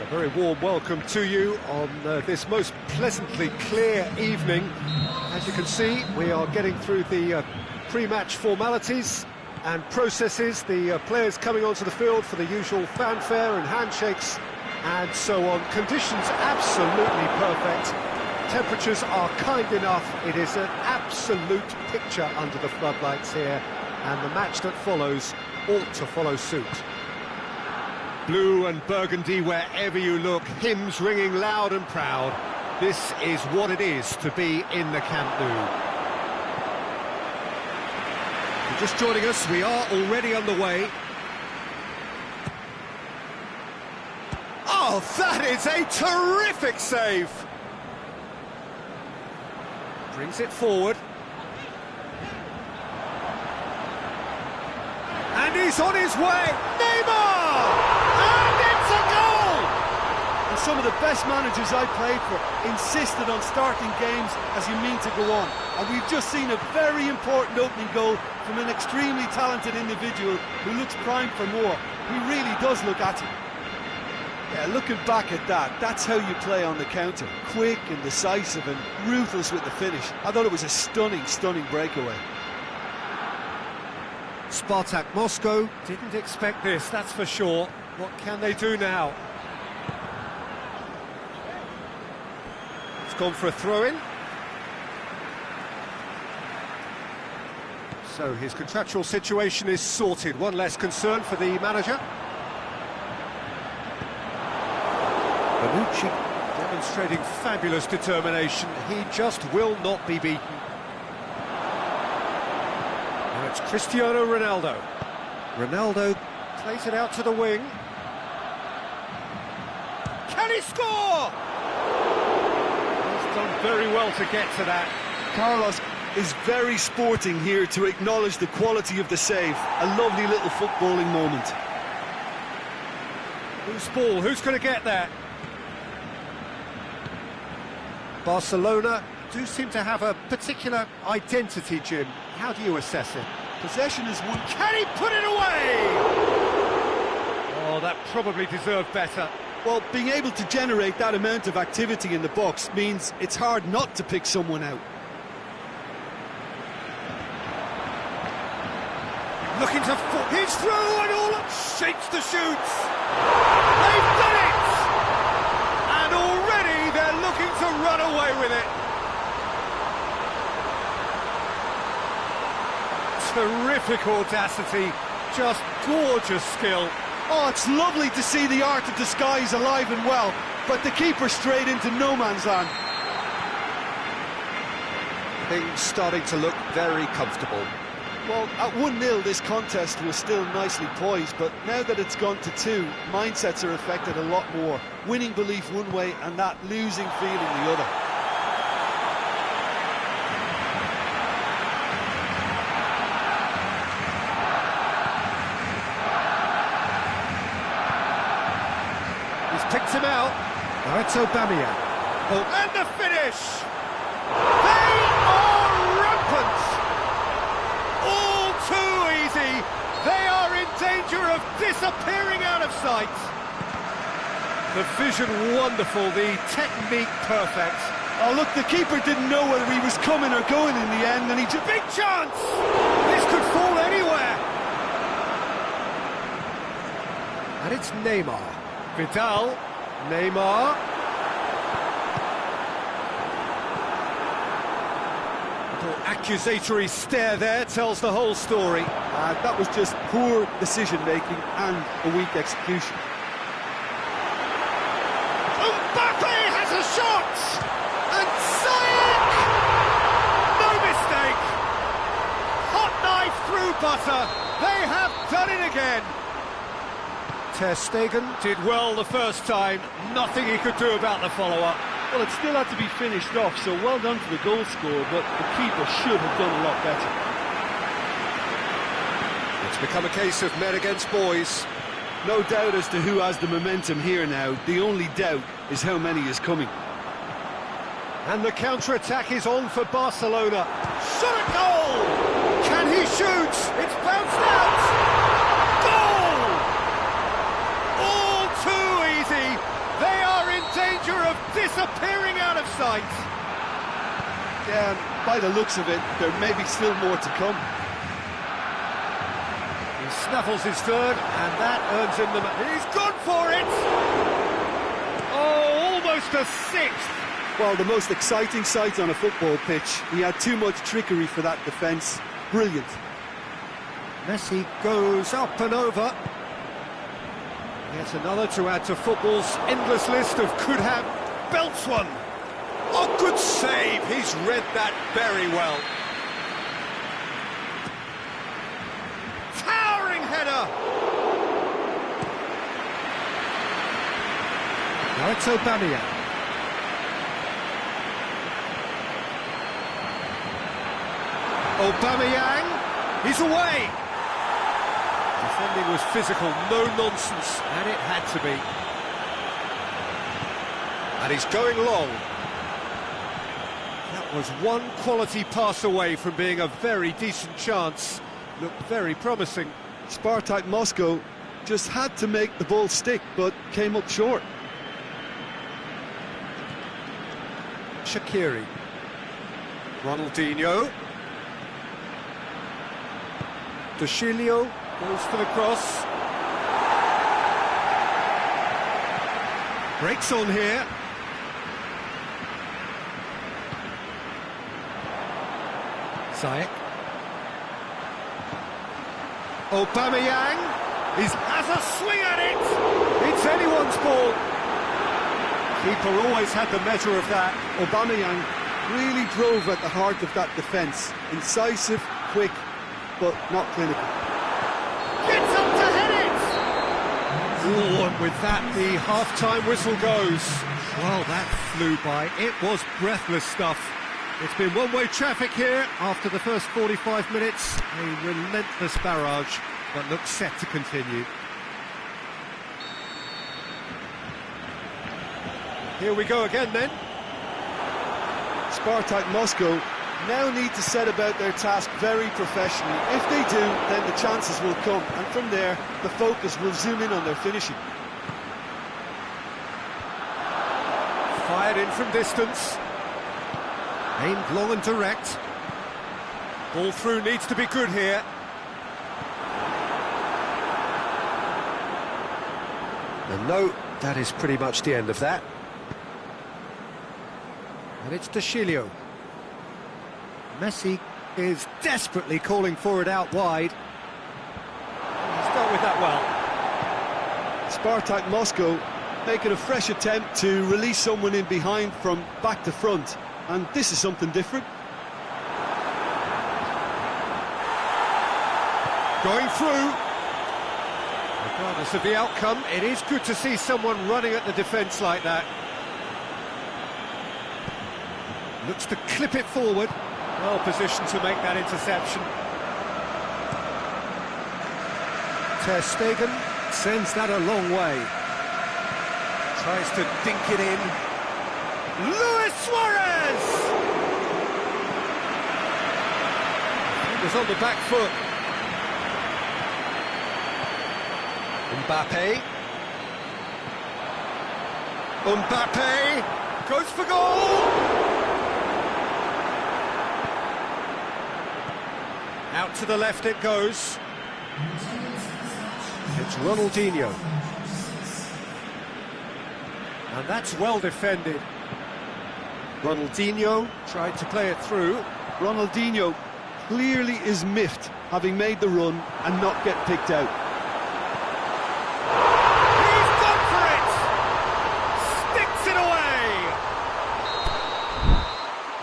A very warm welcome to you on this most pleasantly clear evening. As you can see, we are getting through the pre-match formalities and processes, the players coming onto the field for the usual fanfare and handshakes and so on. Conditions absolutely perfect. Temperatures are kind enough. It is an absolute picture under the floodlights here, and the match that follows ought to follow suit. Blue and burgundy wherever you look, hymns ringing loud and proud. This is what it is to be in the Camp Nou. You're just joining us, we are already underway. Oh, that is a terrific save! Brings it forward. And he's on his way! Neymar! And it's a goal! And some of the best managers I played for insisted on starting games as you mean to go on. And we've just seen a very important opening goal from an extremely talented individual who looks primed for more. He really does look at it. Yeah, looking back at that, that's how you play on the counter. Quick and decisive and ruthless with the finish. I thought it was a stunning, stunning breakaway. Spartak Moscow didn't expect this, that's for sure. What can they do now? It's gone for a throw-in. So his contractual situation is sorted. One less concern for the manager. Bonucci demonstrating fabulous determination. He just will not be beaten. Now it's Cristiano Ronaldo. Ronaldo plays it out to the wing. Can he score? He's done very well to get to that. Carlos is very sporting here to acknowledge the quality of the save. A lovely little footballing moment. Who's ball? Who's going to get that? Barcelona do seem to have a particular identity, Jim. How do you assess it? Possession is one. Can he put it away? Oh, that probably deserved better. Well, being able to generate that amount of activity in the box means it's hard not to pick someone out. Looking to... He's through and all up shakes the shoots. They've done it! And already they're looking to run away with it. Terrific audacity, just gorgeous skill. Oh, it's lovely to see the art of disguise alive and well, but the keeper straight into no man's land. Things starting to look very comfortable. Well, at 1-0 this contest was still nicely poised, but now that it's gone to 2, mindsets are affected a lot more. Winning belief one way and that losing feeling the other. He's picked him out. Now it's Aubameyang. Oh, and the finish! They are rampant! All too easy. They are in danger of disappearing out of sight. The vision wonderful, the technique perfect. Oh, look, the keeper didn't know whether he was coming or going in the end, and he took... Big chance! This could fall anywhere. And it's Neymar. Vidal. Neymar. Accusatory stare there tells the whole story. That was just poor decision-making and a weak execution. Mbappe has a shot! And Ziyech! No mistake! Hot knife through butter. They have done it again. Ter Stegen did well the first time. Nothing he could do about the follow-up. Well, it still had to be finished off, so well done to the goal scorer, but the keeper should have done a lot better. It's become a case of men against boys. No doubt as to who has the momentum here now. The only doubt is how many is coming. And the counter-attack is on for Barcelona. Shot a goal! Can he shoot? It's bounced out! Goal! All too easy. disappearing out of sight. Yeah, by the looks of it, there may be still more to come. He snaffles his third, and that earns him the... He's gone for it! Oh, almost a sixth! Well, the most exciting sight on a football pitch. He had too much trickery for that defence. Brilliant. Messi goes up and over. Yet another to add to football's endless list of could have. Belts one. Oh, good save. He's read that very well. Towering header. Now it's Aubameyang. Aubameyang. He's away. Defending was physical, no nonsense, and it had to be. And he's going long. That was one quality pass away from being a very decent chance. Looked very promising. Spartak Moscow just had to make the ball stick, but came up short. Shaqiri. Ronaldinho. Dushilio goes for the cross. Breaks on here. Ziyech. Aubameyang. He has a swing at it. It's anyone's ball. Keeper always had the measure of that. Aubameyang really drove at the heart of that defence. Incisive, quick, but not clinical. Gets up to hit it! Oh, and with that, the half-time whistle goes. Well, that flew by. It was breathless stuff. It's been one-way traffic here after the first 45 minutes. A relentless barrage, but looks set to continue. Here we go again, then. Spartak Moscow now need to set about their task very professionally. If they do, then the chances will come, and from there, the focus will zoom in on their finishing. Fired in from distance. Aimed long and direct. Ball through needs to be good here. And no, that is pretty much the end of that. And it's Dushilio. Messi is desperately calling for it out wide. He's dealt with that well. Spartak Moscow making a fresh attempt to release someone in behind from back to front. And this is something different. Going through. Regardless of the outcome, it is good to see someone running at the defence like that. Looks to clip it forward. Well positioned to make that interception. Ter Stegen sends that a long way. Tries to dink it in. Luis Suarez! He was on the back foot. Mbappe. Mbappe goes for goal! Out to the left it goes. It's Ronaldinho. And that's well defended. Ronaldinho tried to play it through. Ronaldinho clearly is miffed, having made the run and not get picked out. He's gone for it! Sticks it away!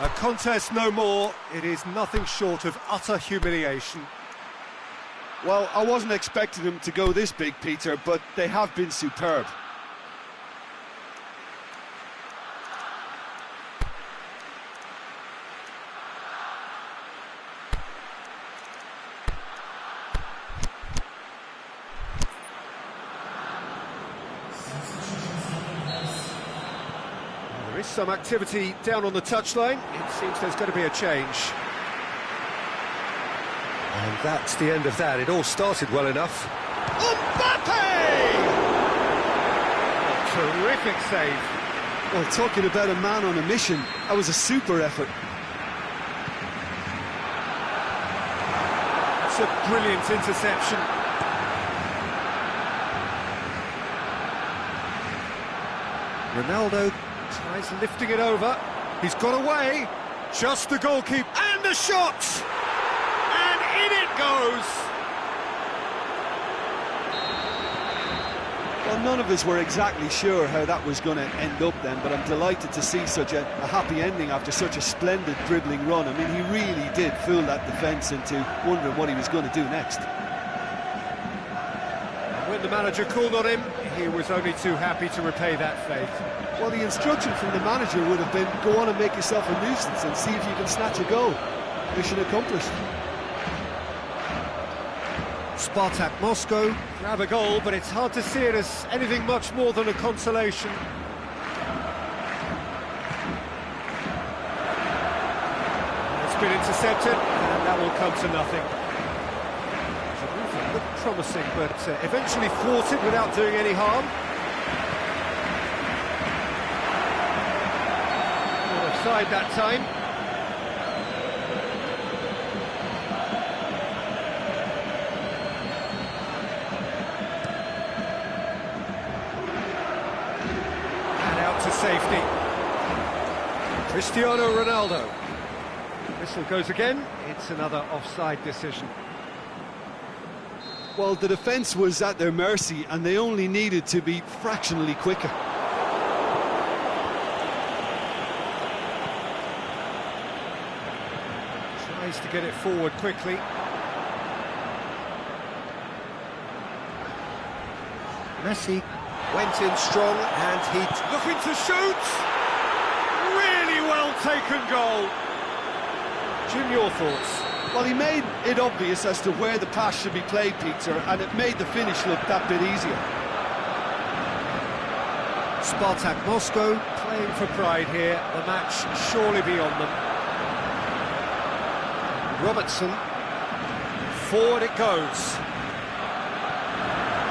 A contest no more. It is nothing short of utter humiliation. Well, I wasn't expecting them to go this big, Peter, but they have been superb. There is some activity down on the touchline. It seems there's going to be a change. And that's the end of that. It all started well enough. Mbappe! Oh, terrific save. Well, talking about a man on a mission, that was a super effort. It's a brilliant interception. Ronaldo tries lifting it over. He's got away. Just the goalkeeper. And the shot! And in it goes! Well, none of us were exactly sure how that was going to end up then, but I'm delighted to see such a happy ending after such a splendid dribbling run. I mean, he really did fool that defence into wondering what he was going to do next. When the manager called on him, he was only too happy to repay that faith. Well, the instruction from the manager would have been, go on and make yourself a nuisance and see if you can snatch a goal. Mission accomplished. Spartak Moscow grab a goal, but it's hard to see it as anything much more than a consolation. It's been intercepted, and that will come to nothing. It looked promising, but eventually thwarted without doing any harm. Not offside that time. To safety. Cristiano Ronaldo. Whistle goes again. It's another offside decision. Well, the defence was at their mercy and they only needed to be fractionally quicker. Tries to get it forward quickly. Messi went in strong and he looking to shoot. Really well taken goal. Jim, your thoughts? Well, he made it obvious as to where the pass should be played, Peter, and it made the finish look that bit easier. Spartak Moscow playing for pride here. The match surely beyond them. Robertson. Forward it goes.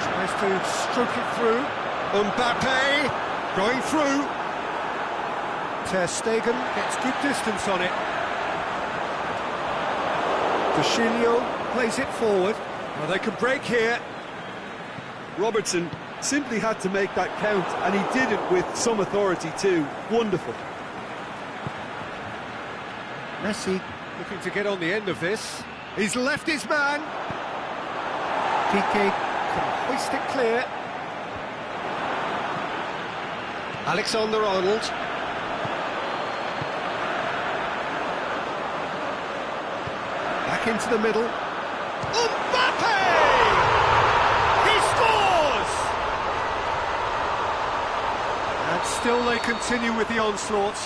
Tries to stroke it through. Mbappe going through. Ter Stegen gets good distance on it. Coutinho plays it forward. Well, they can break here. Robertson simply had to make that count, and he did it with some authority too. Wonderful. Messi looking to get on the end of this. He's left his man. Piqué can hoist it clear. Alexander-Arnold. Back into the middle. Mbappe! He scores! And still they continue with the onslaught.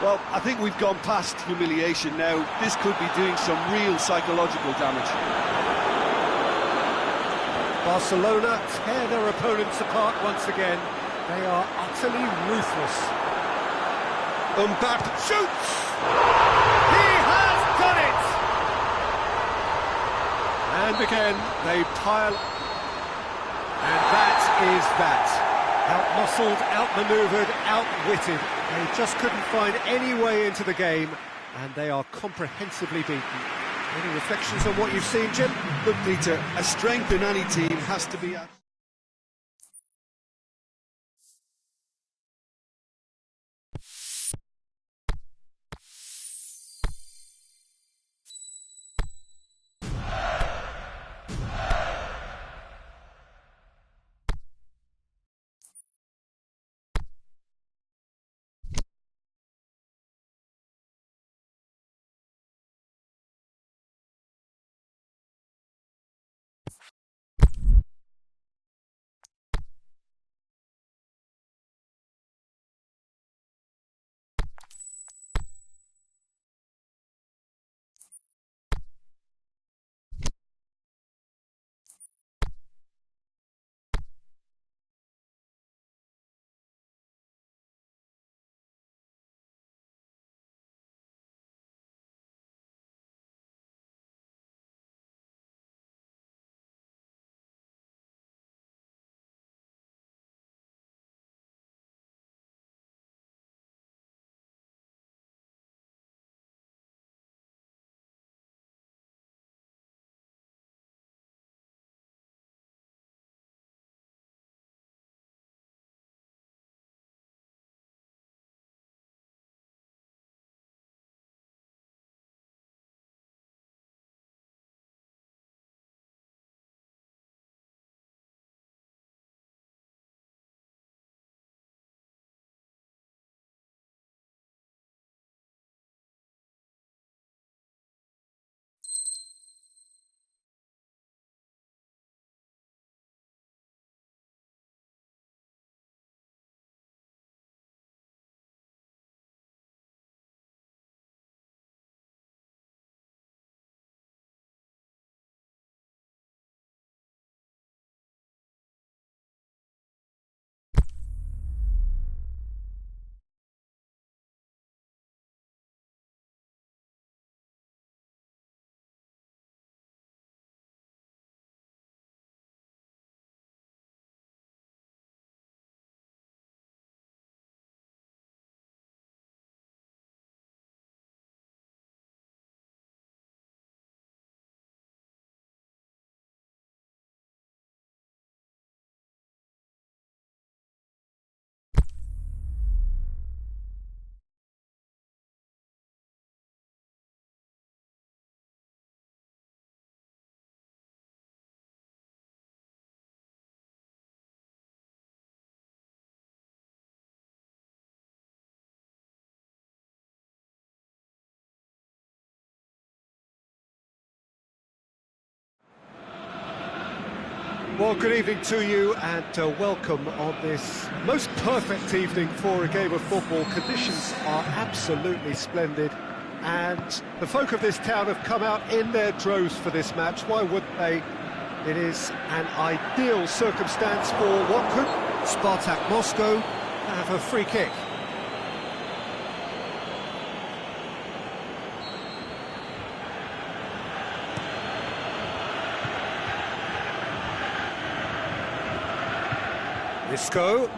Well, I think we've gone past humiliation now. This could be doing some real psychological damage. Barcelona tear their opponents apart once again. They are utterly ruthless. Mbappe shoots! He has done it! And again, they pile... And that is that. Out-muscled, out-manoeuvred, outwitted. They just couldn't find any way into the game, and they are comprehensively beaten. Any reflections on what you've seen, Jim? Look, Peter, a strength in any team has to be... Well, good evening to you and welcome on this most perfect evening for a game of football. Conditions are absolutely splendid and the folk of this town have come out in their droves for this match. Why wouldn't they? It is an ideal circumstance for what could Spartak Moscow have a free kick. Isco,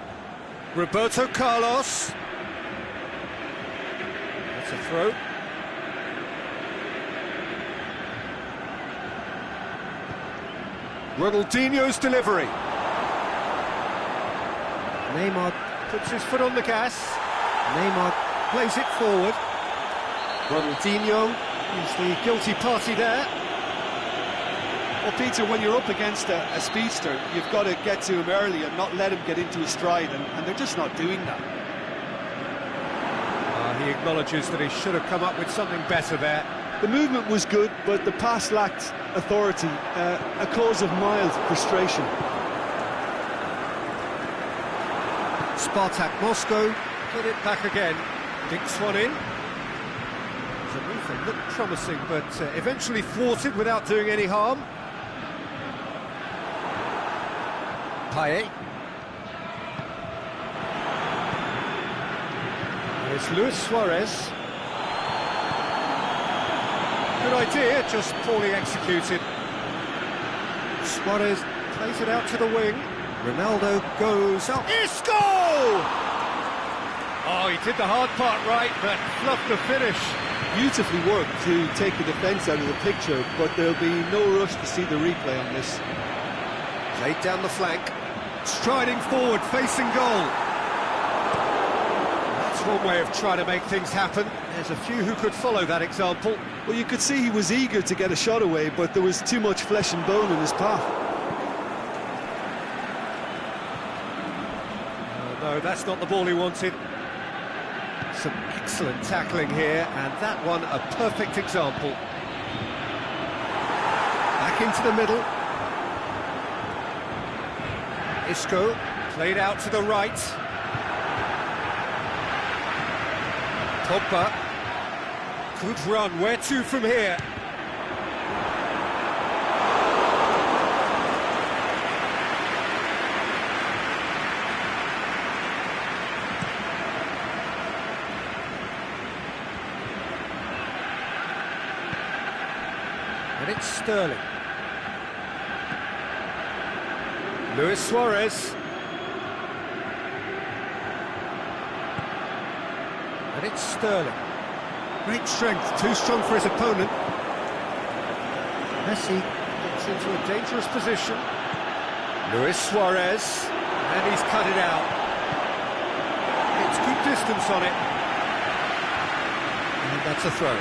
Roberto Carlos. That's a throw. Ronaldinho's delivery. Neymar puts his foot on the gas. Neymar plays it forward. Ronaldinho is the guilty party there. Well, Peter, when you're up against a speedster, you've got to get to him early and not let him get into his stride, and they're just not doing that. He acknowledges that he should have come up with something better there. The movement was good, but the pass lacked authority, a cause of mild frustration. Spartak Moscow get it back again. Dinks one in. The move looked promising, but eventually thwarted without doing any harm. Payet. And it's Luis Suarez. Good idea, just poorly executed. Suarez plays it out to the wing. Ronaldo goes up. Isco! Oh, he did the hard part right, but fluffed the finish. Beautifully worked to take the defence out of the picture, but there'll be no rush to see the replay on this. Played down the flank. Striding forward, facing goal. That's one way of trying to make things happen. There's a few who could follow that example. Well, you could see he was eager to get a shot away, but there was too much flesh and bone in his path. No, that's not the ball he wanted. Some excellent tackling here, and that one a perfect example. Back into the middle. Isco, played out to the right. Pogba. Good run, where to from here? And it's Sterling. Luis Suarez. And it's Sterling. Great strength, too strong for his opponent. Messi gets into a dangerous position. Luis Suarez, and he's cut it out. It's good distance on it. And that's a throw.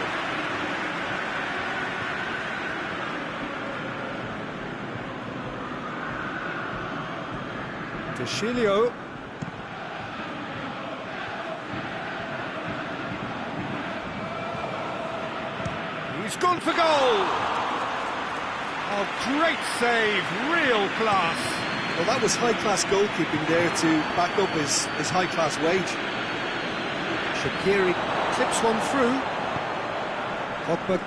Deschilio. He's gone for goal! Oh, great save, real class. Well, that was high-class goalkeeping there to back up his high-class wage. Shaqiri clips one through. Pogba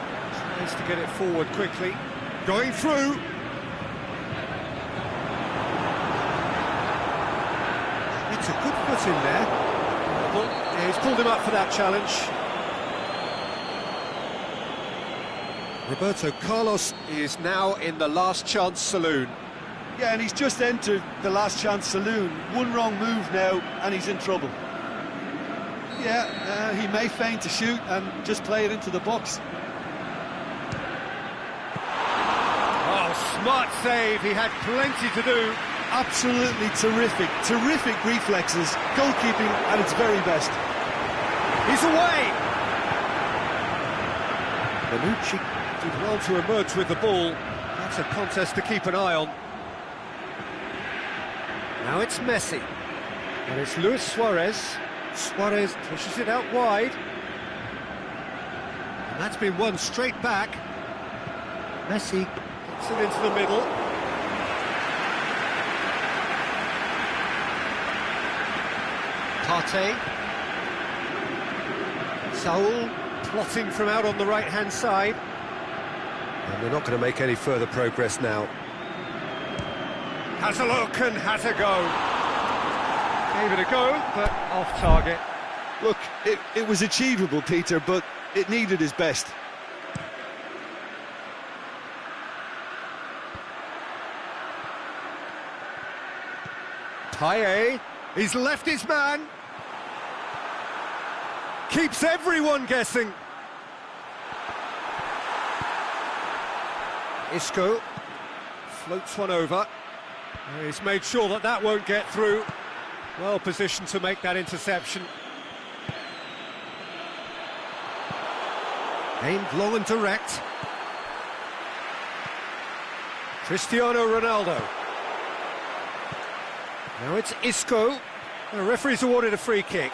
tries to get it forward quickly. Going through. It's a good foot in there. Well, yeah, he's pulled him up for that challenge. Roberto Carlos is now in the last chance saloon. Yeah, and he's just entered the last chance saloon. One wrong move now, and he's in trouble. Yeah, he may feign to shoot and just play it into the box. Oh, smart save. He had plenty to do. Absolutely terrific. Terrific reflexes. Goalkeeping at its very best. He's away. Bonucci did well to emerge with the ball. That's a contest to keep an eye on. Now it's Messi. And it's Luis Suarez. Suarez pushes it out wide. And that's been won straight back. Messi gets it into the middle. Partey. Saul plotting from out on the right-hand side. And they're not going to make any further progress now. Has a look and has a go. Gave it a go, but off target. Look, it was achievable, Peter, but it needed his best. Paye, he's left his man. Keeps everyone guessing. Isco floats one over. He's made sure that that won't get through. Well positioned to make that interception. Aimed long and direct. Cristiano Ronaldo. Now it's Isco. The referee's awarded a free kick.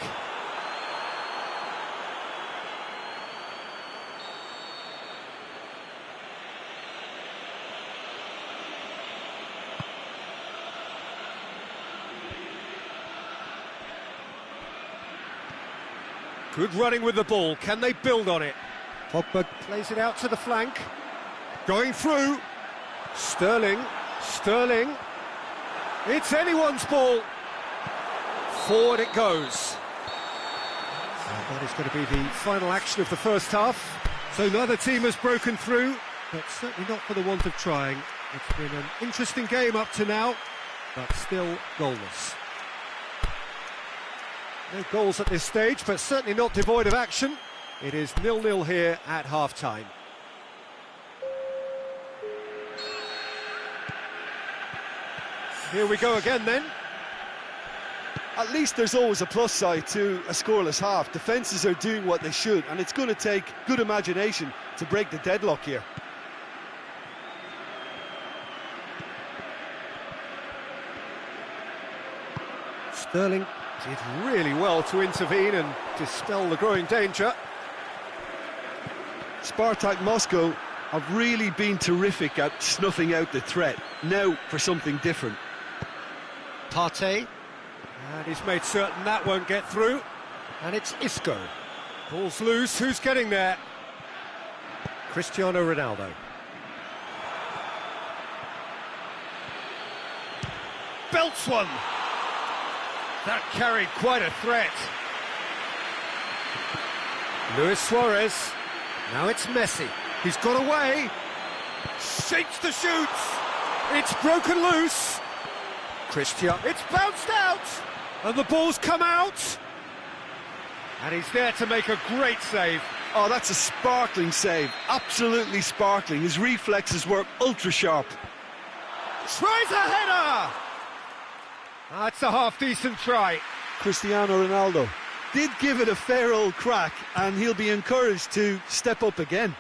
Good running with the ball. Can they build on it? Pogba plays it out to the flank. Going through. Sterling. It's anyone's ball. Forward it goes. That is going to be the final action of the first half. So neither team has broken through, but certainly not for the want of trying. It's been an interesting game up to now, but still goalless. No goals at this stage, but certainly not devoid of action. It is 0-0 here at half-time. Here we go again then. At least there's always a plus side to a scoreless half. Defences are doing what they should, and it's going to take good imagination to break the deadlock here. Sterling did really well to intervene and dispel the growing danger. Spartak Moscow have really been terrific at snuffing out the threat. Now for something different. Partey, and he's made certain that won't get through. And it's Isco. Ball's loose, who's getting there? Cristiano Ronaldo. Belts one! That carried quite a threat. Luis Suarez. Now it's Messi. He's got away. Shakes the shoots. It's broken loose. Cristiano. It's bounced out. And the ball's come out. And he's there to make a great save. Oh, that's a sparkling save. Absolutely sparkling. His reflexes were ultra sharp. Tries a header. That's a half-decent try. Cristiano Ronaldo did give it a fair old crack, and he'll be encouraged to step up again.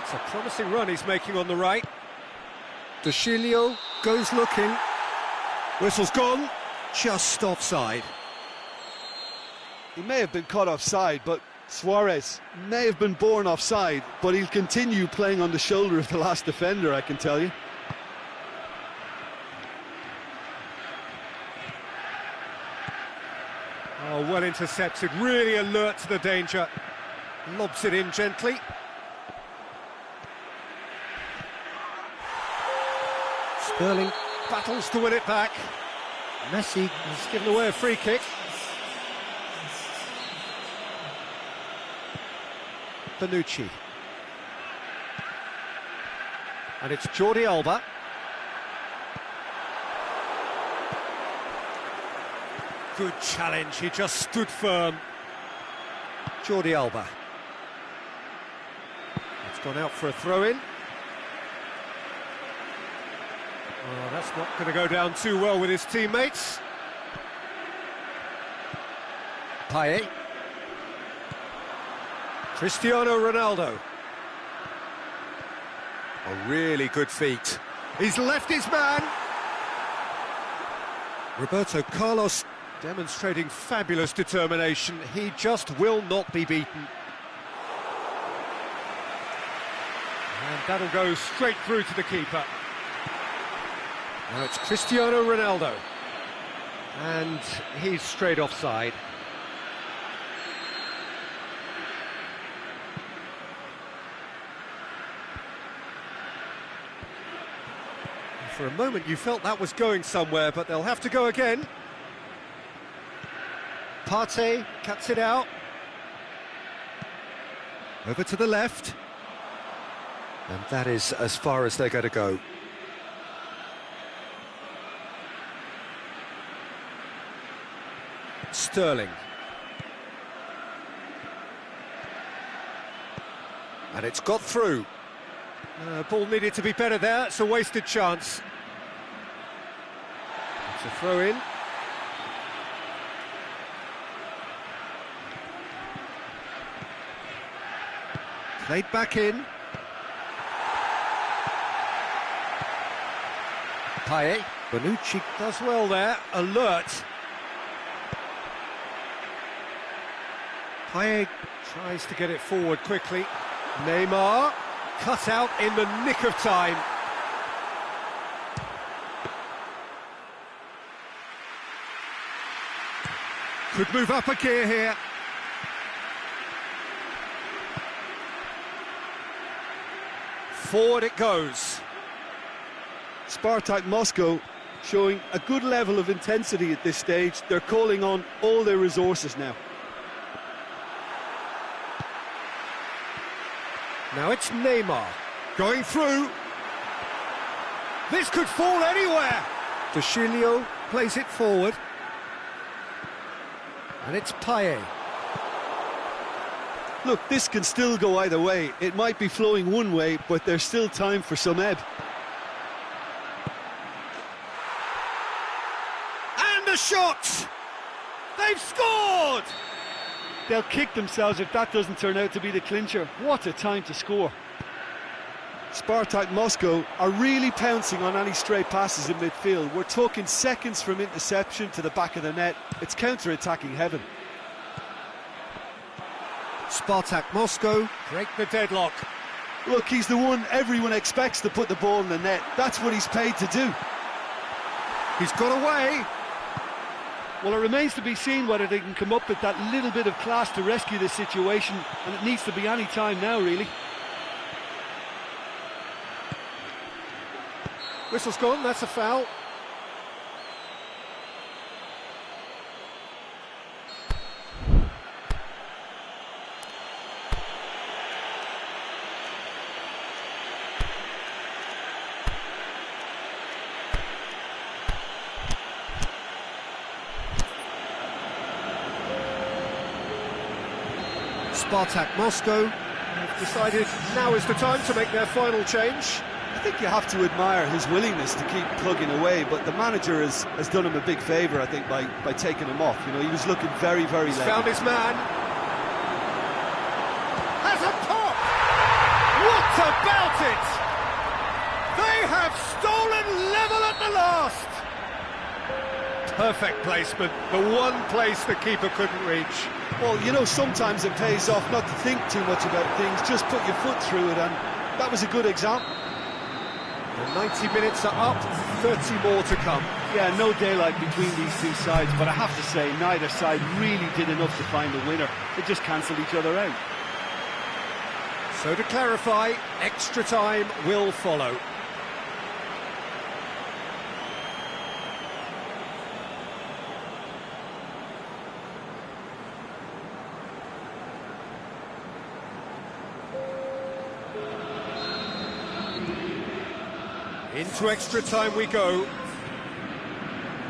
It's a promising run he's making on the right. De Chilio goes looking. Whistle's gone. Just offside. He may have been caught offside, but Suarez may have been born offside, but he'll continue playing on the shoulder of the last defender, I can tell you. Oh, well intercepted, really alert to the danger. Lobs it in gently. Sterling battles to win it back. Messi has given away a free kick. Bonucci. And it's Jordi Alba. Good challenge, he just stood firm. Jordi Alba. It's gone out for a throw-in. Oh, that's not going to go down too well with his teammates. Paye. Cristiano Ronaldo. A really good feat. He's left his man. Roberto Carlos demonstrating fabulous determination. He just will not be beaten. And that'll go straight through to the keeper. Now it's Cristiano Ronaldo. And he's straight offside. For a moment you felt that was going somewhere, but they'll have to go again. Partey cuts it out. Over to the left. And that is as far as they're going to go. Sterling. And it's got through. Ball needed to be better there, it's a wasted chance. It's a throw in. Played back in. Payet. Bonucci does well there, alert. Payet tries to get it forward quickly. Neymar, cut out in the nick of time. Could move up a gear here. Forward it goes. Spartak Moscow showing a good level of intensity at this stage. They're calling on all their resources now. Now it's Neymar going through. This could fall anywhere. Dashilio plays it forward. And it's Payet. Look, this can still go either way. It might be flowing one way, but there's still time for some ebb. And a shot! They've scored! They'll kick themselves if that doesn't turn out to be the clincher. What a time to score. Spartak Moscow are really pouncing on any stray passes in midfield. We're talking seconds from interception to the back of the net. It's counter-attacking heaven. Spartak Moscow break the deadlock. Look, he's the one everyone expects to put the ball in the net. That's what he's paid to do. He's got away. Well, it remains to be seen whether they can come up with that little bit of class to rescue this situation, and it needs to be any time now, really. Whistle's gone, that's a foul. Spartak Moscow have decided now is the time to make their final change. I think you have to admire his willingness to keep plugging away, but the manager has done him a big favour, I think, by taking him off. You know, he was looking very, very late. Found his man. Has a pop! What about it? They have stolen level at the last! Perfect placement, the one place the keeper couldn't reach. Well, you know, sometimes it pays off not to think too much about things, just put your foot through it, and that was a good example. The 90 minutes are up, 30 more to come. Yeah, no daylight between these two sides, but I have to say, neither side really did enough to find a winner. They just cancelled each other out. So to clarify, extra time will follow. Into extra time we go.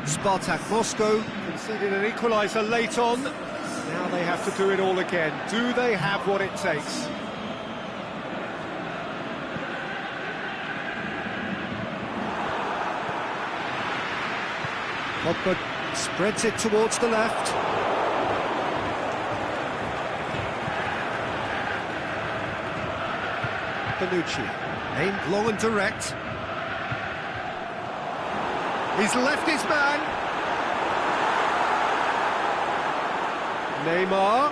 Spartak Moscow conceded an equaliser late on. Now they have to do it all again. Do they have what it takes? Pogba spreads it towards the left. Bonucci aimed long and direct. He's left his man. Neymar.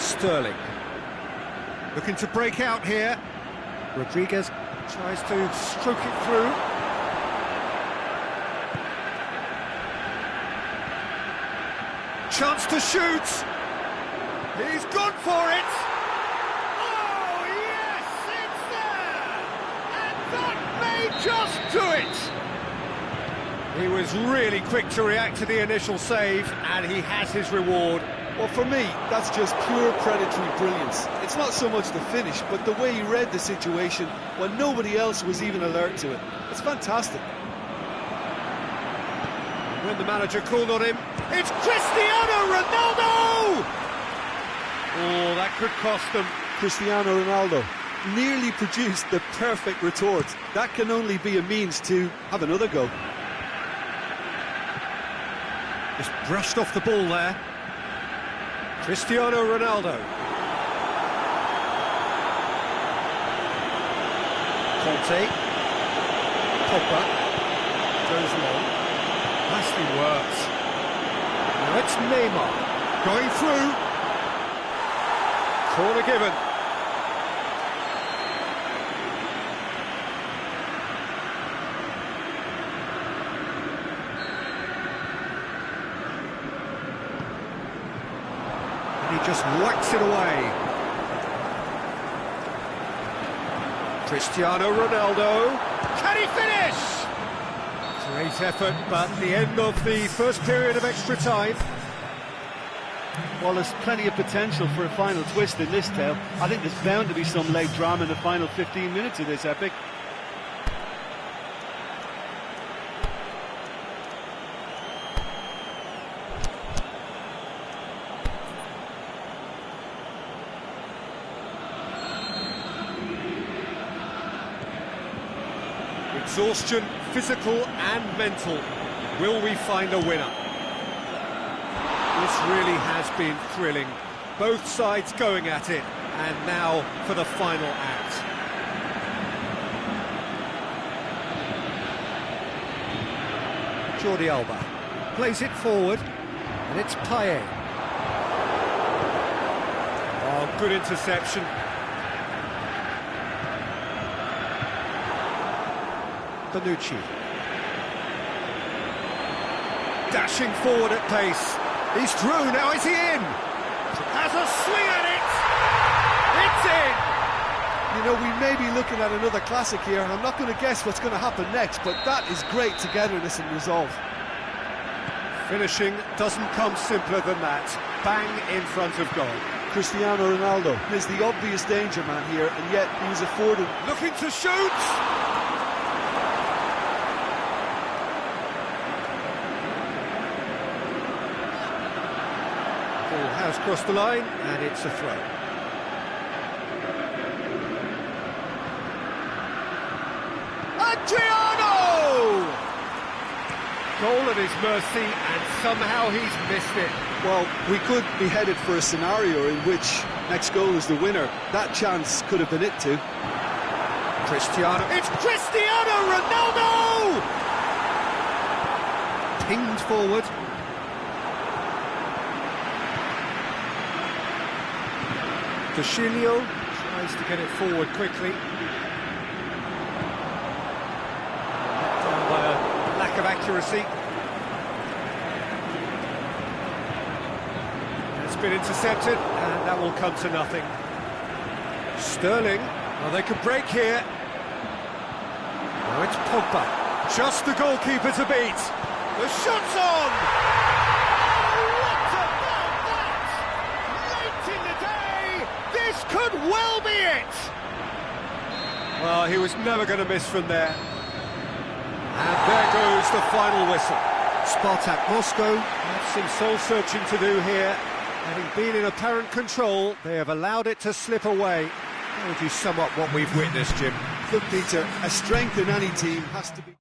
Sterling. Looking to break out here. Rodriguez tries to stroke it through. chance to shoot. He's gone for it. Oh, yes, it's there! And that may just do it! He was really quick to react to the initial save, and he has his reward. Well, for me, that's just pure predatory brilliance. It's not so much the finish, but the way he read the situation when nobody else was even alert to it. It's fantastic. When the manager called on him, it's Cristiano Ronaldo! Oh, that could cost them. Cristiano Ronaldo nearly produced the perfect retort. That can only be a means to have another go. Just brushed off the ball there. Cristiano Ronaldo. Conte. Pogba. Goes long. Nicely worked. Now it's Neymar. Going through. Corner given. He just whacks it away. Cristiano Ronaldo. Can he finish? Great effort, but the end of the first period of extra time. Well, there's plenty of potential for a final twist in this tale. I think there's bound to be some late drama in the final 15 minutes of this epic. Exhaustion, physical and mental. Will we find a winner? This really has been thrilling. Both sides going at it, and now for the final act. Jordi Alba plays it forward, and it's Payet. Oh, good interception. Bonucci. Dashing forward at pace. He's through, now is he in? Has a swing at it! It's in! You know, we may be looking at another classic here, and I'm not going to guess what's going to happen next, but that is great togetherness and resolve. Finishing doesn't come simpler than that. Bang in front of goal. Cristiano Ronaldo is the obvious danger man here, and yet he was afforded... Looking to shoot! Ball has crossed the line, and it's a throw. Adriano! Goal at his mercy, and somehow he's missed it. Well, we could be headed for a scenario in which next goal is the winner. That chance could have been it too. Cristiano, it's Cristiano Ronaldo! Pinged forward. Castillo tries to get it forward quickly. Done by a lack of accuracy. It's been intercepted, and that will come to nothing. Sterling, well, they could break here. Now it's Pogba, just the goalkeeper to beat. The shot's on! Could well be it! Well, he was never going to miss from there. And there goes the final whistle. Spartak Moscow have some soul-searching to do here. Having been in apparent control, they have allowed it to slip away. How would you sum up what we've witnessed, Jim? Look, Peter, a strength in any team has to be...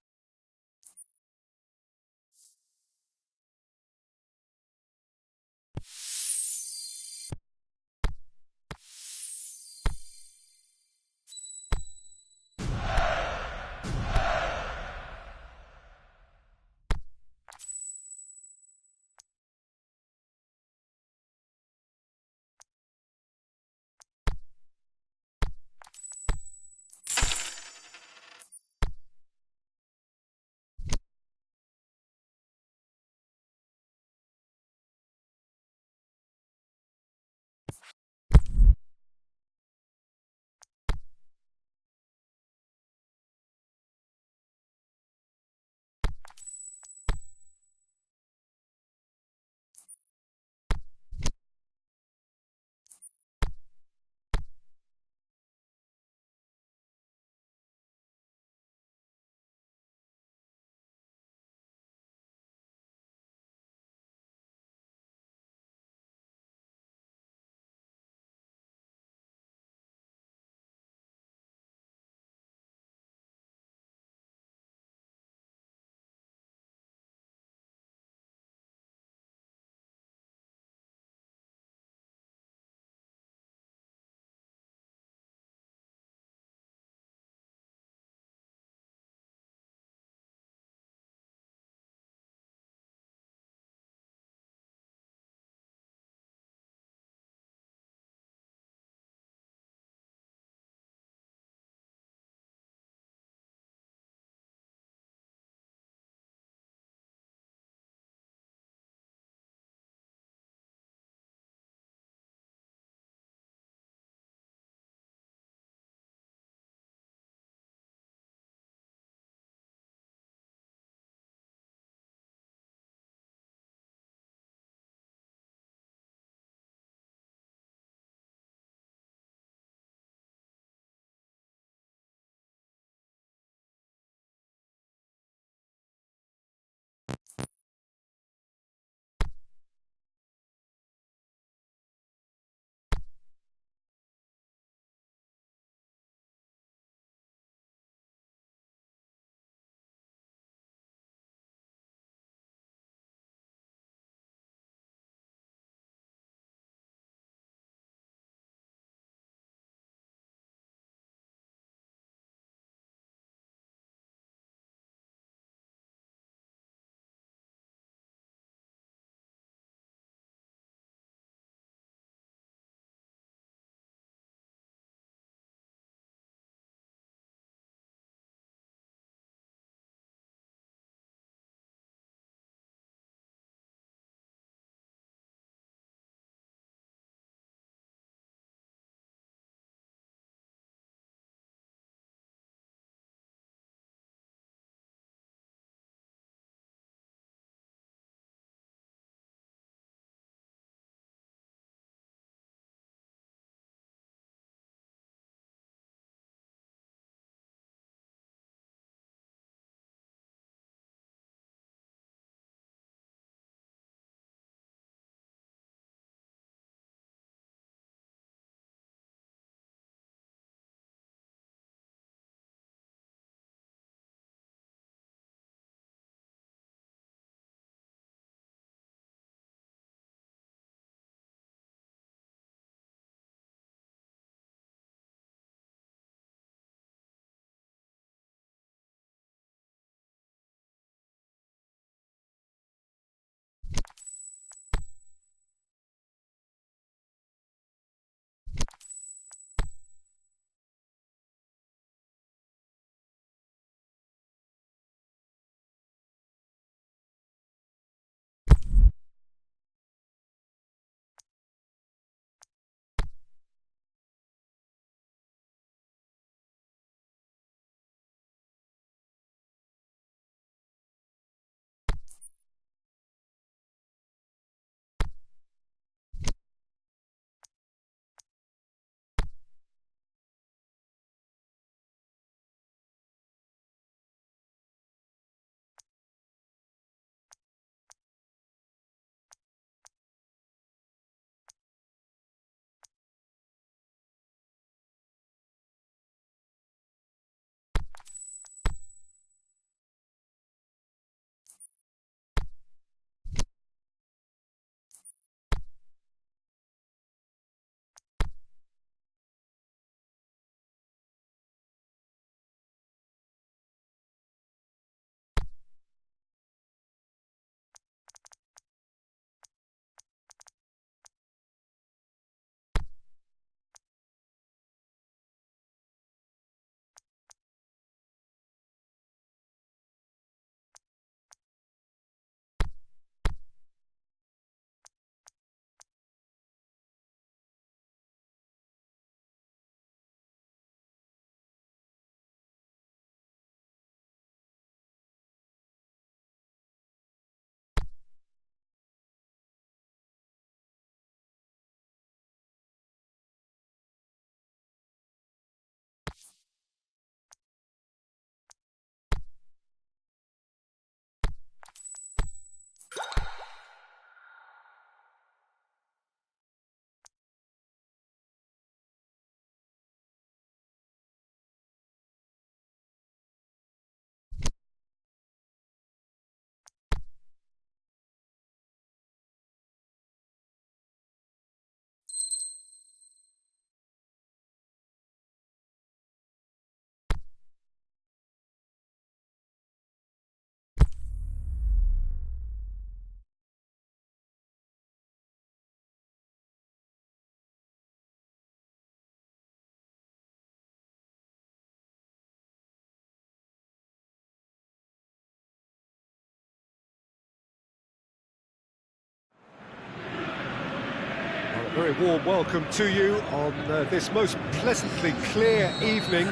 Very warm welcome to you on this most pleasantly clear evening.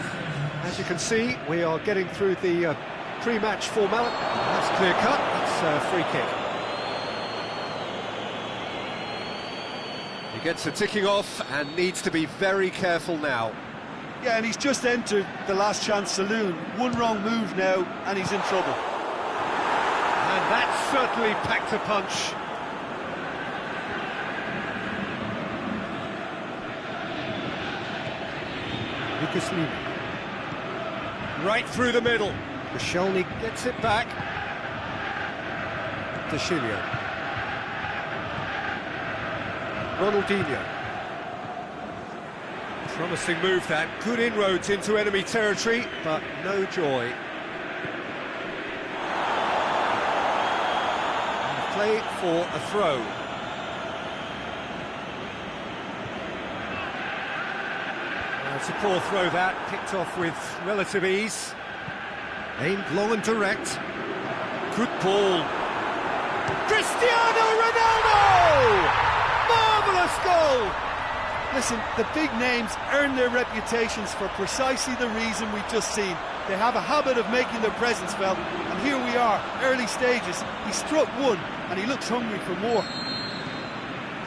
As you can see, we are getting through the pre-match formality. That's clear cut, that's a free kick. He gets a ticking off and needs to be very careful now. Yeah, and he's just entered the last chance saloon. One wrong move now, and he's in trouble. And that certainly packed a punch. Right through the middle. Koscielny gets it back. Deschilio. Ronaldinho. Promising move that. Good inroads into enemy territory, but no joy. And play for a throw. It's a poor throw that, picked off with relative ease. Aimed long and direct. Good ball. Cristiano Ronaldo! Marvellous goal! Listen, the big names earn their reputations for precisely the reason we've just seen. They have a habit of making their presence felt, and here we are, early stages. He struck one, and he looks hungry for more.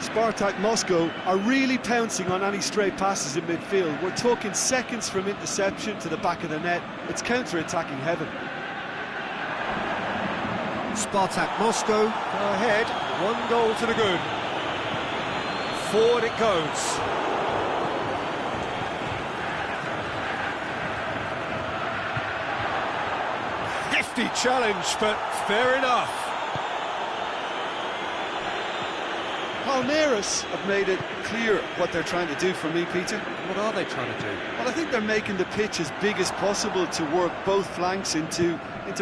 Spartak Moscow are really pouncing on any stray passes in midfield. We're talking seconds from interception to the back of the net. It's counter-attacking heaven. Spartak Moscow go ahead, 1 goal to the good. Forward it goes. Hefty challenge, but fair enough. Palmeiras have made it clear what they're trying to do for me, Peter. What are they trying to do? Well, I think they're making the pitch as big as possible to work both flanks into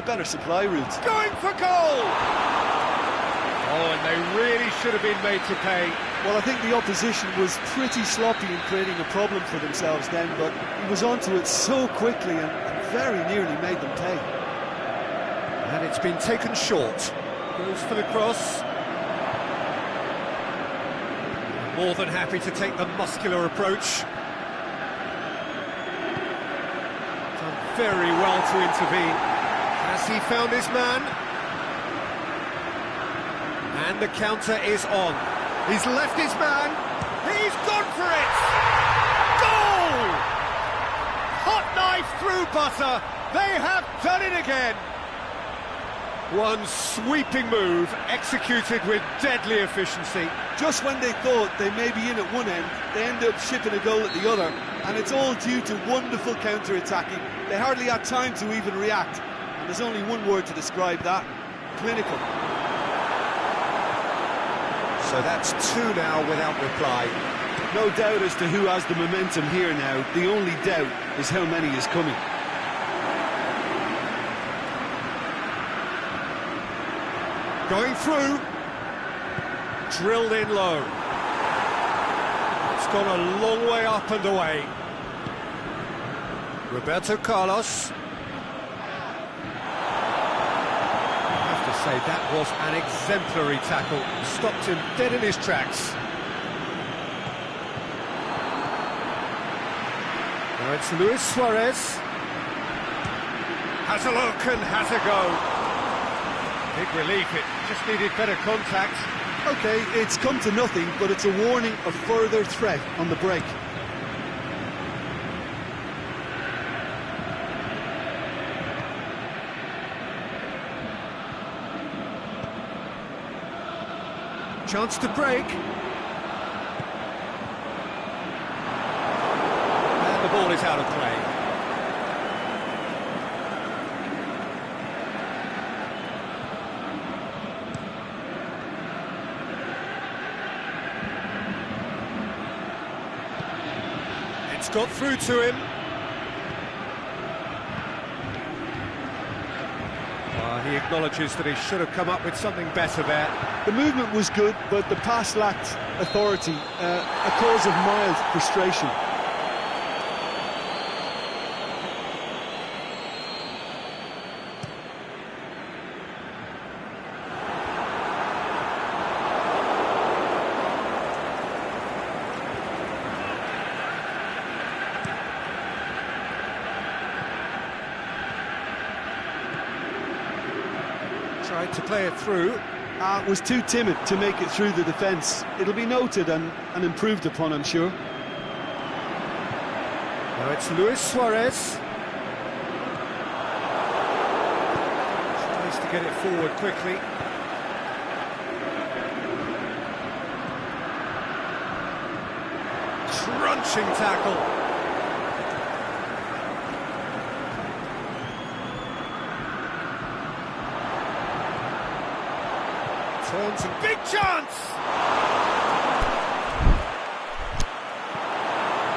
better supply routes. Going for goal! Oh, and they really should have been made to pay. Well, I think the opposition was pretty sloppy in creating a problem for themselves then, but he was onto it so quickly and very nearly made them pay. And it's been taken short. Goes for the cross. More than happy to take the muscular approach. Done very well to intervene. Has he found his man? And the counter is on. He's left his man. He's gone for it! Goal! Hot knife through butter. They have done it again. One sweeping move, executed with deadly efficiency. Just when they thought they may be in at one end, they end up shipping a goal at the other, and it's all due to wonderful counter-attacking. They hardly had time to even react, and there's only one word to describe that: clinical. So that's 2 now without reply. No doubt as to who has the momentum here now. The only doubt is how many is coming. Going through. Drilled in low. It's gone a long way up and away. Roberto Carlos. I have to say, that was an exemplary tackle. Stopped him dead in his tracks. Now it's Luis Suarez. Has a look and has a go. Big relief, it just needed better contact. OK, it's come to nothing, but it's a warning of further threat on the break. Chance to break. And the ball is out of play. It's got through to him. He acknowledges that he should have come up with something better there. The movement was good, but the pass lacked authority, a cause of mild frustration. to play it through. Was too timid to make it through the defence. It'll be noted and improved upon, I'm sure. Now it's Luis Suarez. Tries to get it forward quickly. Crunching tackle. Turns and big chance!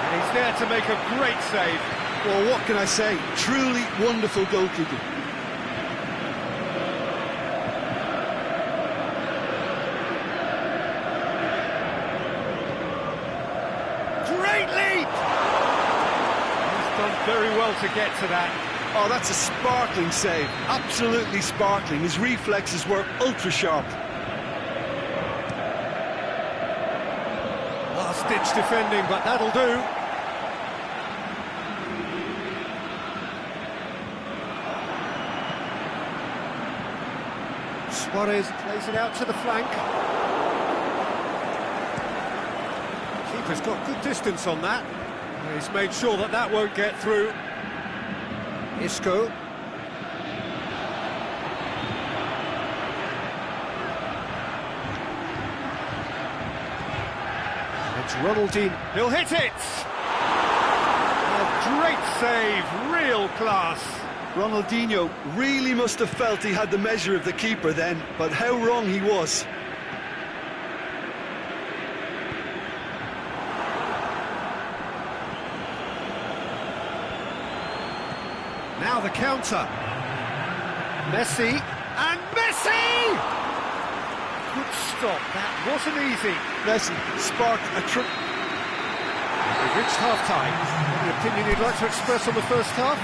And he's there to make a great save. Well, what can I say? Truly wonderful goalkeeping. Great leap! He's done very well to get to that. Oh, that's a sparkling save. Absolutely sparkling. His reflexes were ultra sharp. Last-ditch defending, but that'll do. Suarez plays it out to the flank. Keeper's got good distance on that. He's made sure that that won't get through. Isco. It's Ronaldinho. He'll hit it! A great save, real class. Ronaldinho really must have felt he had the measure of the keeper then, but how wrong he was. Now the counter. Messi, and Messi! Good stop, that wasn't easy. Messi sparked a trip. We've reached half-time. Any opinion you'd like to express on the first half?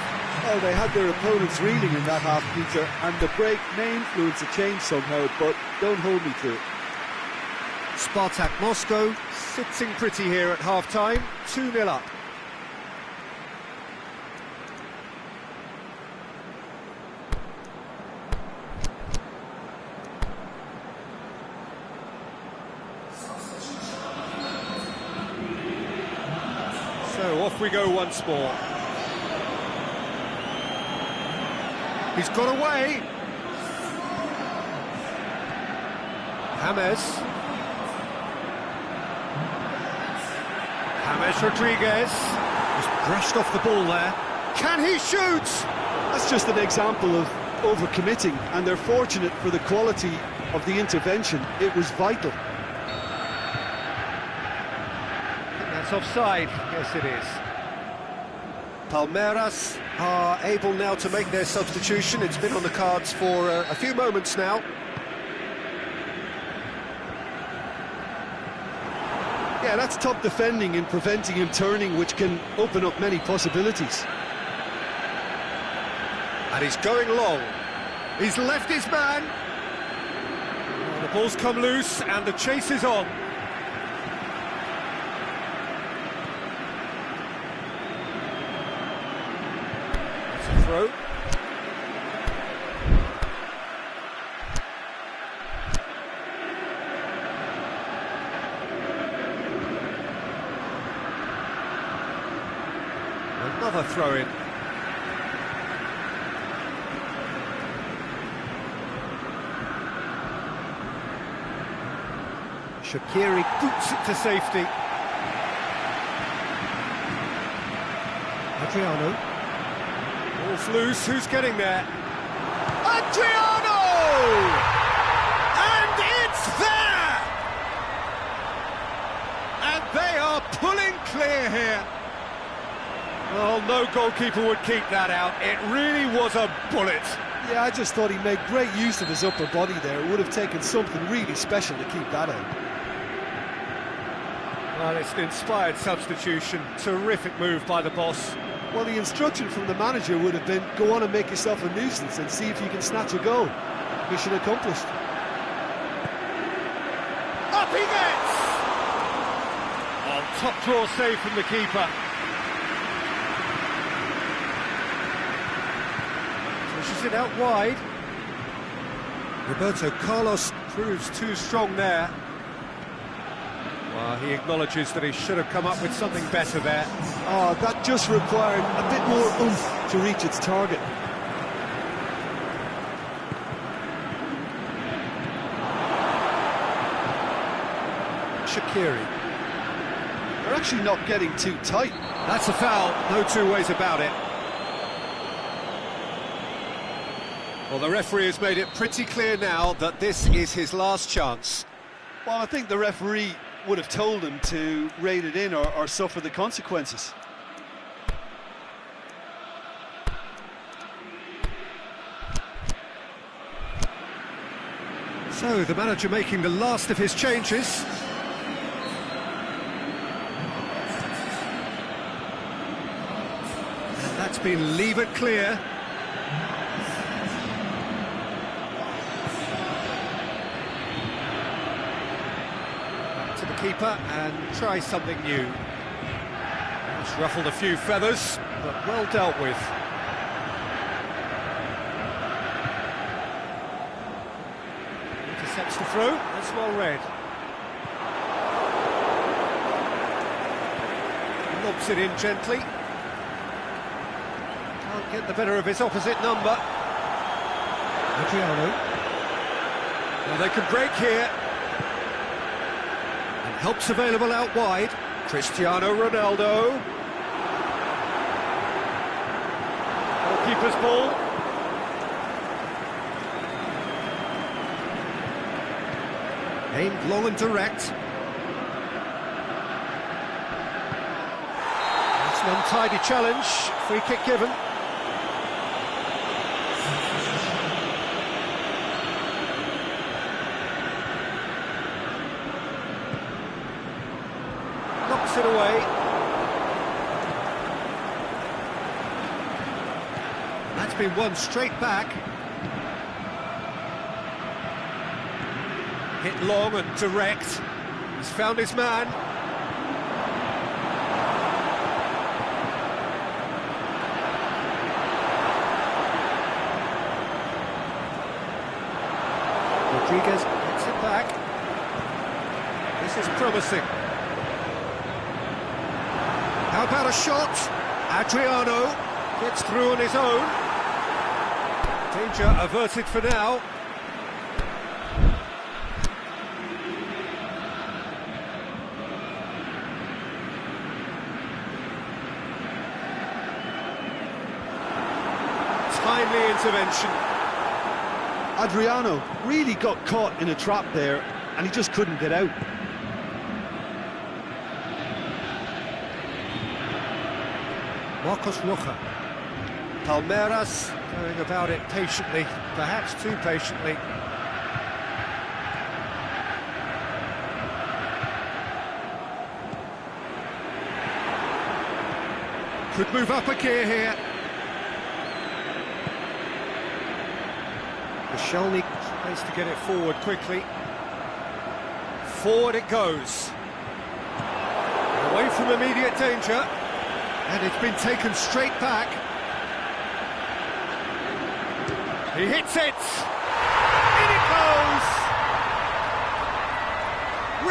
Well, they had their opponents reeling in that half, Peter, and the break may influence a change somehow, but don't hold me to it. Spartak Moscow sitting pretty here at half-time, 2-0 up. So off we go once more. He's got away. James Rodriguez. Just brushed off the ball there. Can he shoot? That's just an example of overcommitting, and they're fortunate for the quality of the intervention. It was vital. I think that's offside. Yes, it is. Palmeiras are able now to make their substitution. It's been on the cards for a few moments now. Yeah, that's top defending and preventing him turning, which can open up many possibilities. And he's going long. He's left his man. The ball's come loose and the chase is on. It's a throw. Another throw-in. Shaqiri boots it to safety. Adriano. Ball's loose, who's getting there? Adriano! And it's there! And they are pulling clear here. Well, no goalkeeper would keep that out. It really was a bullet. Yeah, I just thought he made great use of his upper body there. It would have taken something really special to keep that out. Well, it's an inspired substitution. Terrific move by the boss. Well, the instruction from the manager would have been, go on and make yourself a nuisance and see if you can snatch a goal. Mission accomplished. Up he gets! Oh, top draw save from the keeper. Pushes it out wide. Roberto Carlos proves too strong there. Well, he acknowledges that he should have come up with something better there. Oh, that just required a bit more oomph to reach its target. Shaqiri. They're actually not getting too tight. That's a foul, no two ways about it. Well, the referee has made it pretty clear now that this is his last chance. Well, I think the referee would have told him to rate it in or suffer the consequences. So, the manager making the last of his changes. And that's been levered clear. To the keeper and try something new. It's ruffled a few feathers, but well dealt with. Intercepts the throw, that's well read. Lobs it in gently. Can't get the better of his opposite number. Adriano. Well, they can break here. Help's available out wide. Cristiano Ronaldo. Goalkeeper's ball. Aimed long and direct. That's an untidy challenge. Free kick given. Knocks it away. That's been won straight back. Hit long and direct. He's found his man. Rodriguez gets it back. This is promising. How about a shot? Adriano gets through on his own. Danger averted for now. Timely intervention. Adriano really got caught in a trap there, and he just couldn't get out. Marcos Rocha. Palmeiras going about it patiently, perhaps too patiently. Could move up a gear here. Koscielny tries to get it forward quickly. Forward it goes. Away from immediate danger. And it's been taken straight back. He hits it! In it goes!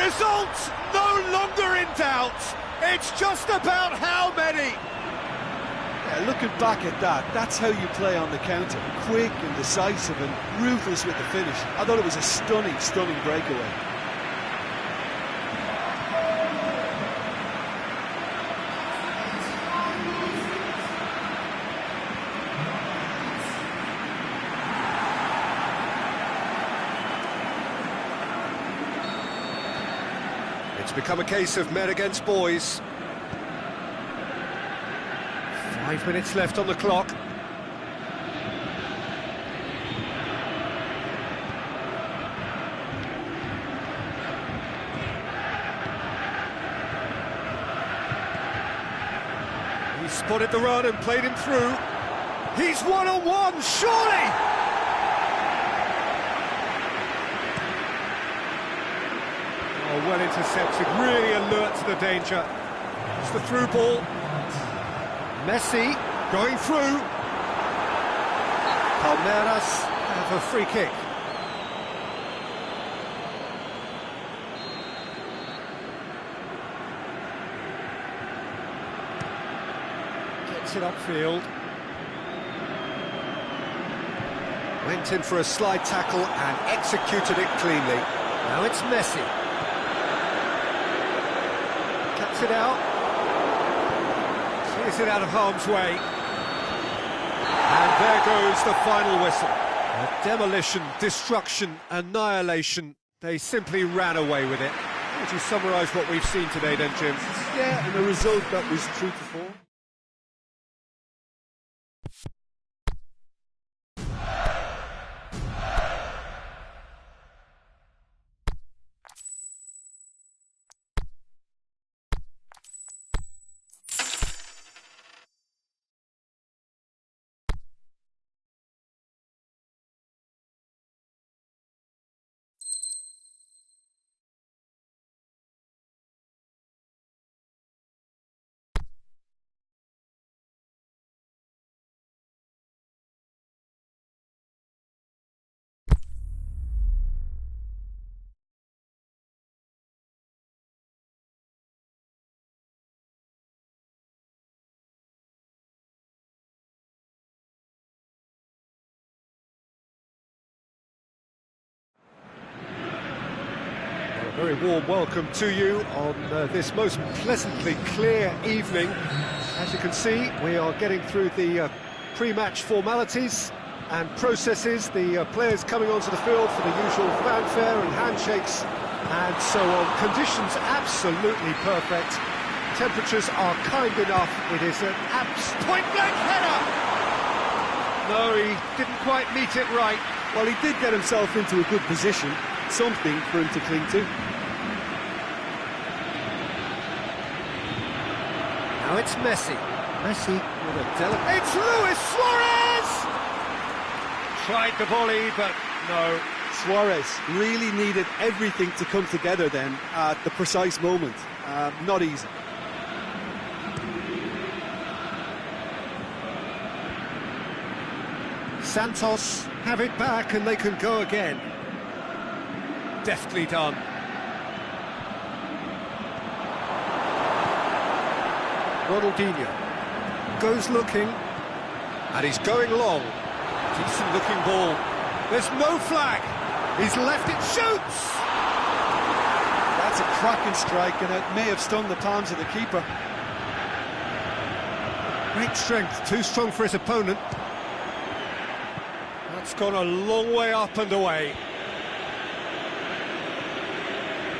Result no longer in doubt. It's just about how many. Yeah, looking back at that, that's how you play on the counter. Quick and decisive and ruthless with the finish. I thought it was a stunning, stunning breakaway. It's become a case of men against boys. 5 minutes left on the clock. He spotted the run and played him through. He's one-on-one, surely! Oh, well intercepted, really alert to the danger. It's the through ball. Messi going through. Palmeiras have a free kick. Gets it upfield. Went in for a slide tackle and executed it cleanly. Now it's Messi. Cuts it out. Clears it out of harm's way. And there goes the final whistle. Demolition, destruction, annihilation. They simply ran away with it. How would you summarise what we've seen today then, Jim? Yeah, and a result that was true to form. A very warm welcome to you on this most pleasantly clear evening. As you can see, we are getting through the pre-match formalities and processes, the players coming onto the field for the usual fanfare and handshakes and so on. Conditions absolutely perfect. Temperatures are kind enough. It is an point-blank header! No, he didn't quite meet it right. Well, he did get himself into a good position, something for him to cling to. Now it's Messi. Messi with a delicate... It's Luis Suarez! Tried the volley, but no. Suarez really needed everything to come together then at the precise moment. Not easy. Santos have it back and they can go again. Deftly done. Ronaldinho goes looking, and he's going long. Decent looking ball. There's no flag. He's left it, shoots! That's a cracking strike, and it may have stung the palms of the keeper. Great strength, too strong for his opponent. That's gone a long way up and away.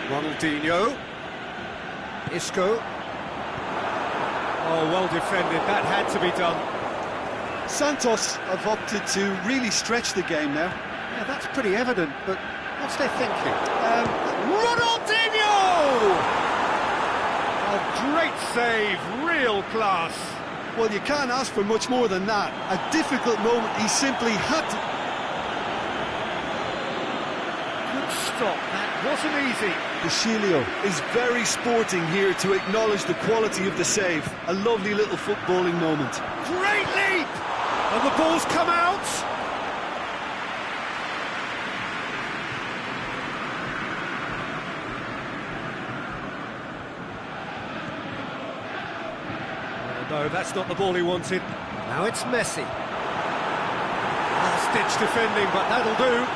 Ronaldinho. Isco. Oh, well defended, that had to be done. Santos have opted to really stretch the game now. Yeah, that's pretty evident, but what's their thinking? Ronaldinho! A great save, real class. Well, you can't ask for much more than that. A difficult moment, he simply had to... Good stop, that wasn't easy. Bacilio is very sporting here to acknowledge the quality of the save. A lovely little footballing moment. Great leap! And the ball's come out. No, that's not the ball he wanted. Now it's Messi. Last-ditch defending, but that'll do.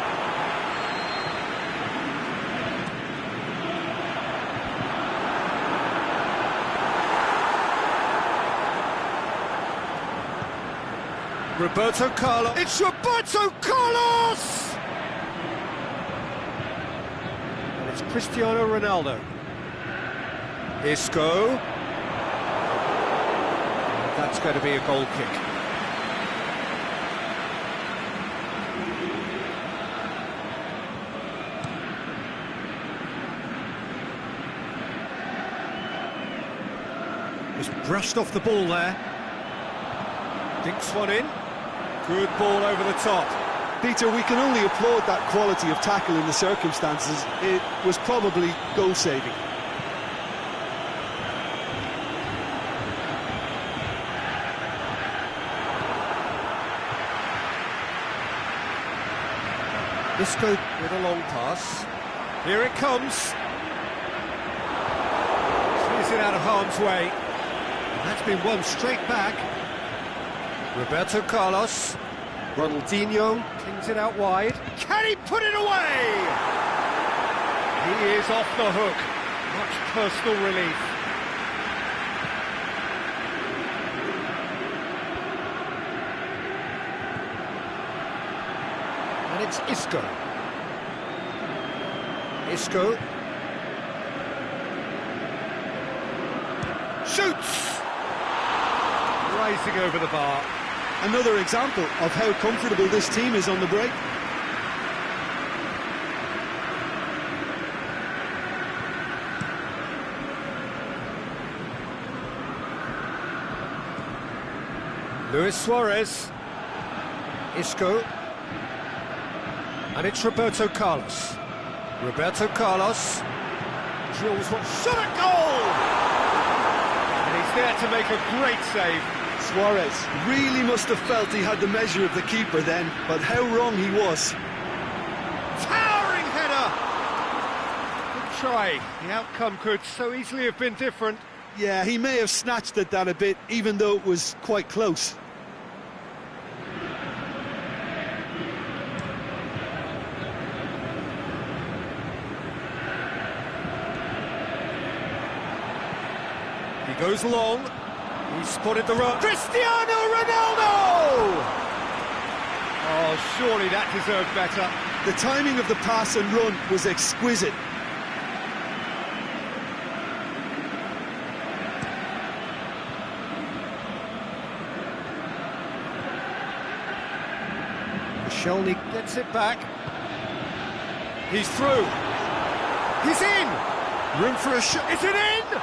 Roberto Carlos. It's Roberto Carlos! And it's Cristiano Ronaldo. Isco. That's going to be a goal kick. Just brushed off the ball there. Dinks one in. Good ball over the top. Peter, we can only applaud that quality of tackle in the circumstances. It was probably goal-saving. Isco with a long pass. Here it comes. Clears it out of harm's way. That's been won straight back. Roberto Carlos. Ronaldinho cleans it out wide. Can he put it away? He is off the hook. Much personal relief. And it's Isco. Isco. Shoots! Rising over the bar. Another example of how comfortable this team is on the break. Luis Suarez. Isco. And it's Roberto Carlos. Roberto Carlos drills one, shot at goal! And he's there to make a great save. Suarez really must have felt he had the measure of the keeper then, but how wrong he was. Towering header! Good try. The outcome could so easily have been different. Yeah, he may have snatched at that a bit, even though it was quite close. He goes long. He spotted the run. Cristiano Ronaldo! Oh, surely that deserved better. The timing of the pass and run was exquisite. Shelny gets it back. He's through. He's in! Room for a shot. Is it in?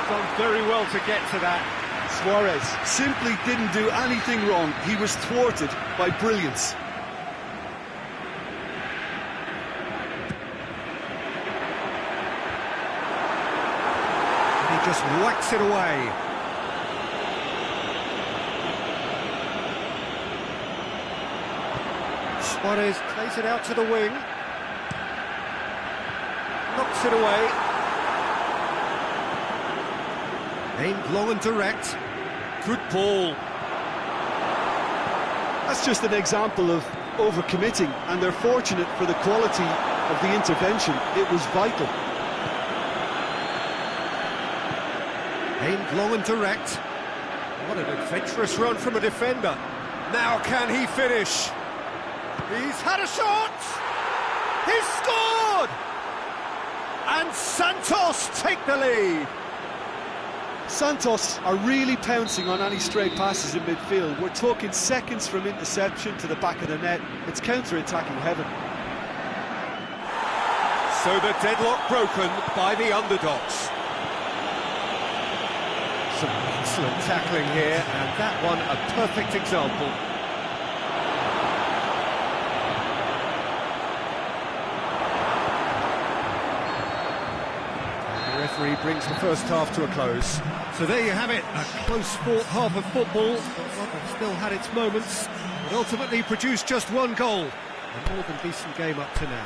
Done very well to get to that. Suarez simply didn't do anything wrong. He was thwarted by brilliance. And he just whacks it away. Suarez plays it out to the wing. Knocks it away. Aimed long and direct. Good ball. That's just an example of overcommitting, and they're fortunate for the quality of the intervention. It was vital. Aimed long and direct. What an adventurous run from a defender. Now can he finish? He's had a shot! He's scored! And Santos take the lead. Santos are really pouncing on any stray passes in midfield. We're talking seconds from interception to the back of the net. It's counter-attacking heaven. So the deadlock broken by the underdogs. Some excellent tackling here, and that one a perfect example. The referee brings the first half to a close. So there you have it, a close-fought half of football. It's still had its moments, but ultimately produced just one goal. A more than decent game up to now.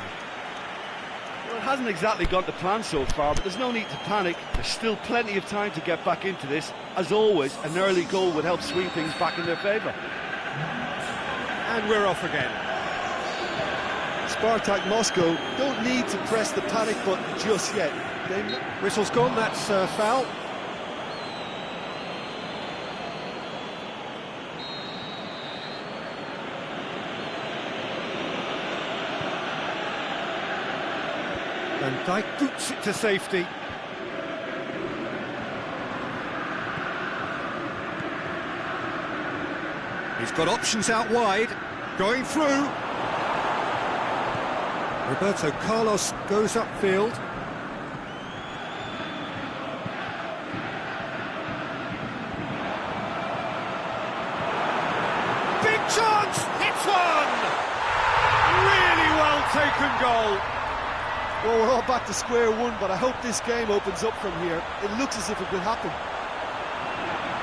Well, it hasn't exactly gone to plan so far, but there's no need to panic. There's still plenty of time to get back into this. As always, an early goal would help swing things back in their favour. And we're off again. Spartak Moscow don't need to press the panic button just yet. Whistle's gone, that's foul. And Dyke boots it to safety. He's got options out wide, going through. Roberto Carlos goes upfield. Big chance, hits one! Really well taken goal. Well, we're all back to square one, but I hope this game opens up from here. It looks as if it could happen.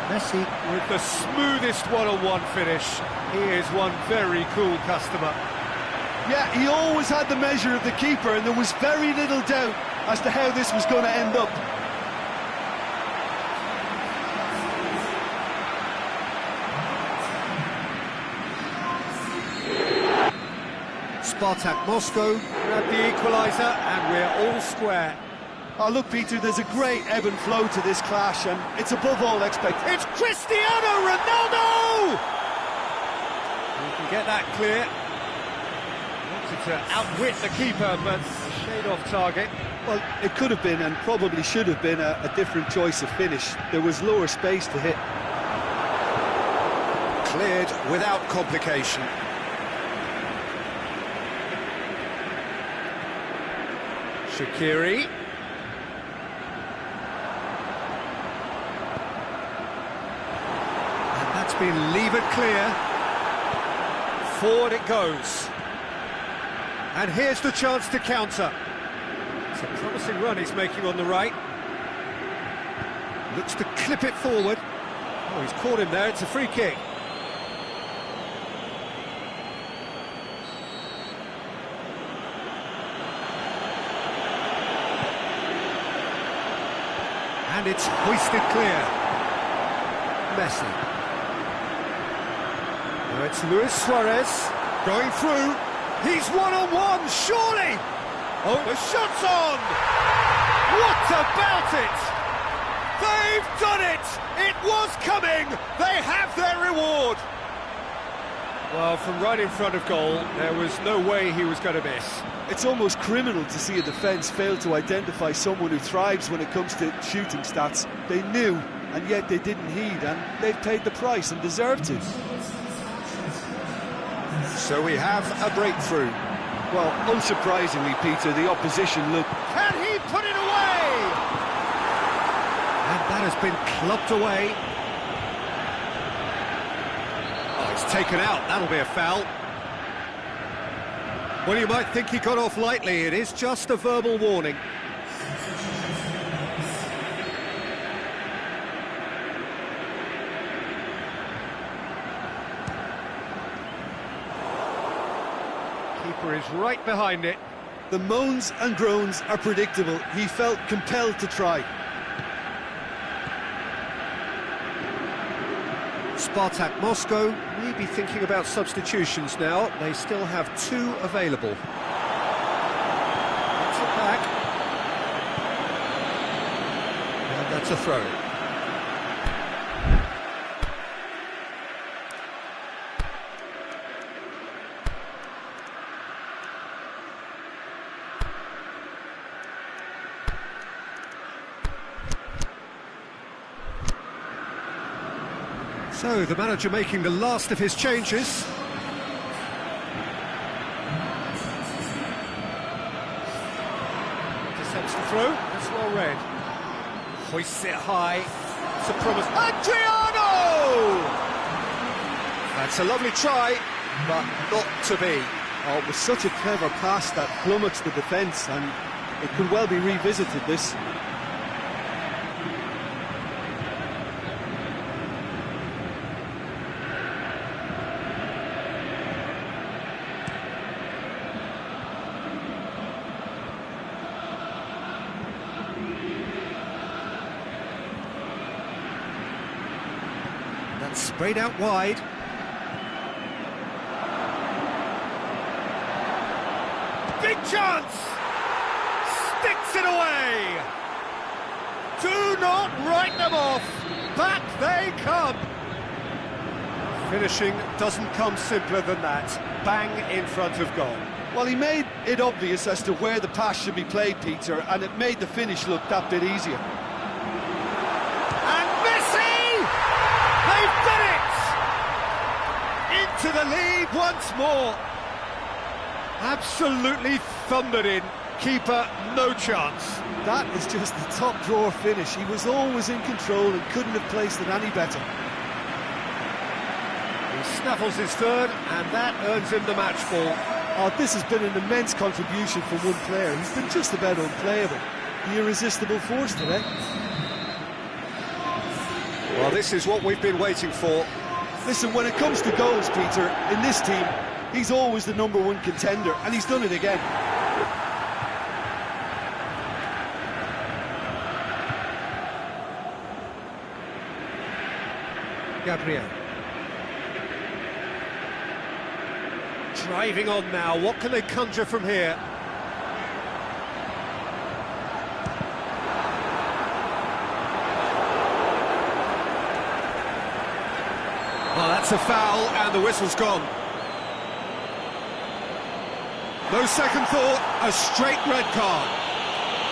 Messi with the smoothest one-on-one finish. He is one very cool customer. Yeah, he always had the measure of the keeper, and there was very little doubt as to how this was going to end up. Spartak Moscow grab the equaliser, and we're all square. Oh, look, Peter, there's a great ebb and flow to this clash, and it's above all expected. It's Cristiano Ronaldo! You can get that clear. Wanted to outwit the keeper, but a shade off target. Well, it could have been, and probably should have been, a different choice of finish. There was lower space to hit. Cleared without complication. Shaqiri. And that's been levered clear. Forward it goes. And here's the chance to counter. It's a promising run he's making on the right. Looks to clip it forward. Oh, he's caught him there, it's a free kick. And it's hoisted clear. Messi. Now it's Luis Suarez going through. He's one-on-one, surely! Oh, the shot's on! What about it? They've done it! It was coming! They have their reward! Well, from right in front of goal, there was no way he was going to miss. It's almost criminal to see a defence fail to identify someone who thrives when it comes to shooting stats. They knew, and yet they didn't heed, and they've paid the price and deserve to. So we have a breakthrough. Well, unsurprisingly, Peter, the opposition look... Can he put it away? And that has been clubbed away. Oh, it's taken out. That'll be a foul. Well, you might think he got off lightly. It is just a verbal warning. Keeper is right behind it. The moans and groans are predictable. He felt compelled to try. Spartak Moscow may be thinking about substitutions now. They still have 2 available. That's it back. And that's a throw. So, the manager making the last of his changes. Intercepts the throw, that's well read. Hoists it high, it's a promise. Adriano! That's a lovely try, but not to be. Oh, it was such a clever pass that plummets the defence, and it could well be revisited, this. Sprayed out wide. Big chance! Sticks it away! Do not write them off! Back they come! Finishing doesn't come simpler than that. Bang in front of goal. Well, he made it obvious as to where the pass should be played, Peter, and it made the finish look that bit easier. They've done it! Into the lead once more. Absolutely thundered in. Keeper, no chance. That is just the top drawer finish. He was always in control and couldn't have placed it any better. He snaffles his third, and that earns him the match ball. Oh, this has been an immense contribution from one player. He's been just about unplayable. The irresistible force today. Well, this is what we've been waiting for. Listen, when it comes to goals, Peter, in this team, he's always the #1 contender, and he's done it again. Gabriel. Driving on now, what can they conjure from here? Oh, that's a foul, and the whistle's gone. No second thought, a straight red card.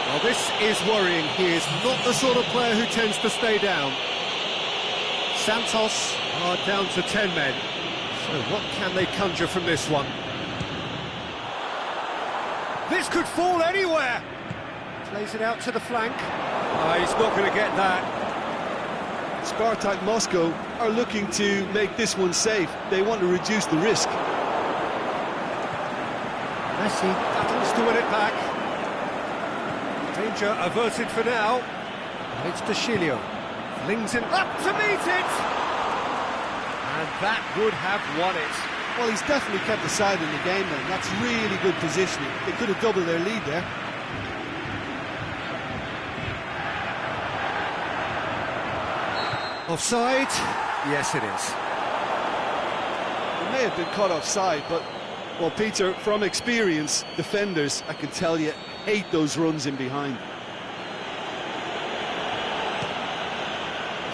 Well, this is worrying. He is not the sort of player who tends to stay down. Santos are down to 10 men. So what can they conjure from this one? This could fall anywhere! Plays it out to the flank. He's not going to get that. Spartak Moscow are looking to make this one safe. They want to reduce the risk. Messi battles to win it back. Danger averted for now. And it's Deshilio. Flings it up to meet it! And that would have won it. Well, he's definitely kept the side in the game then. That's really good positioning. They could have doubled their lead there. Offside? Yes, it is. It may have been caught offside, but, well, Peter, from experience, defenders, I can tell you, hate those runs in behind.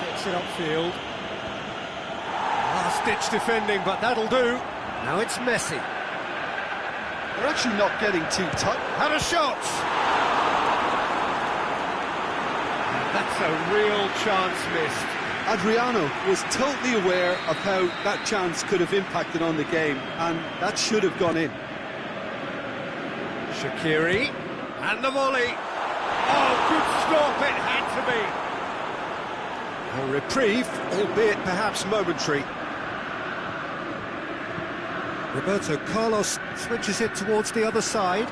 Gets it upfield. Last-ditch defending, but that'll do. Now it's Messi. They're actually not getting too tight. Had a shot! That's a real chance missed. Adriano was totally aware of how that chance could have impacted on the game, and that should have gone in. Shaqiri, and the volley. Oh, good stop, it had to be. A reprieve, albeit perhaps momentary. Roberto Carlos switches it towards the other side.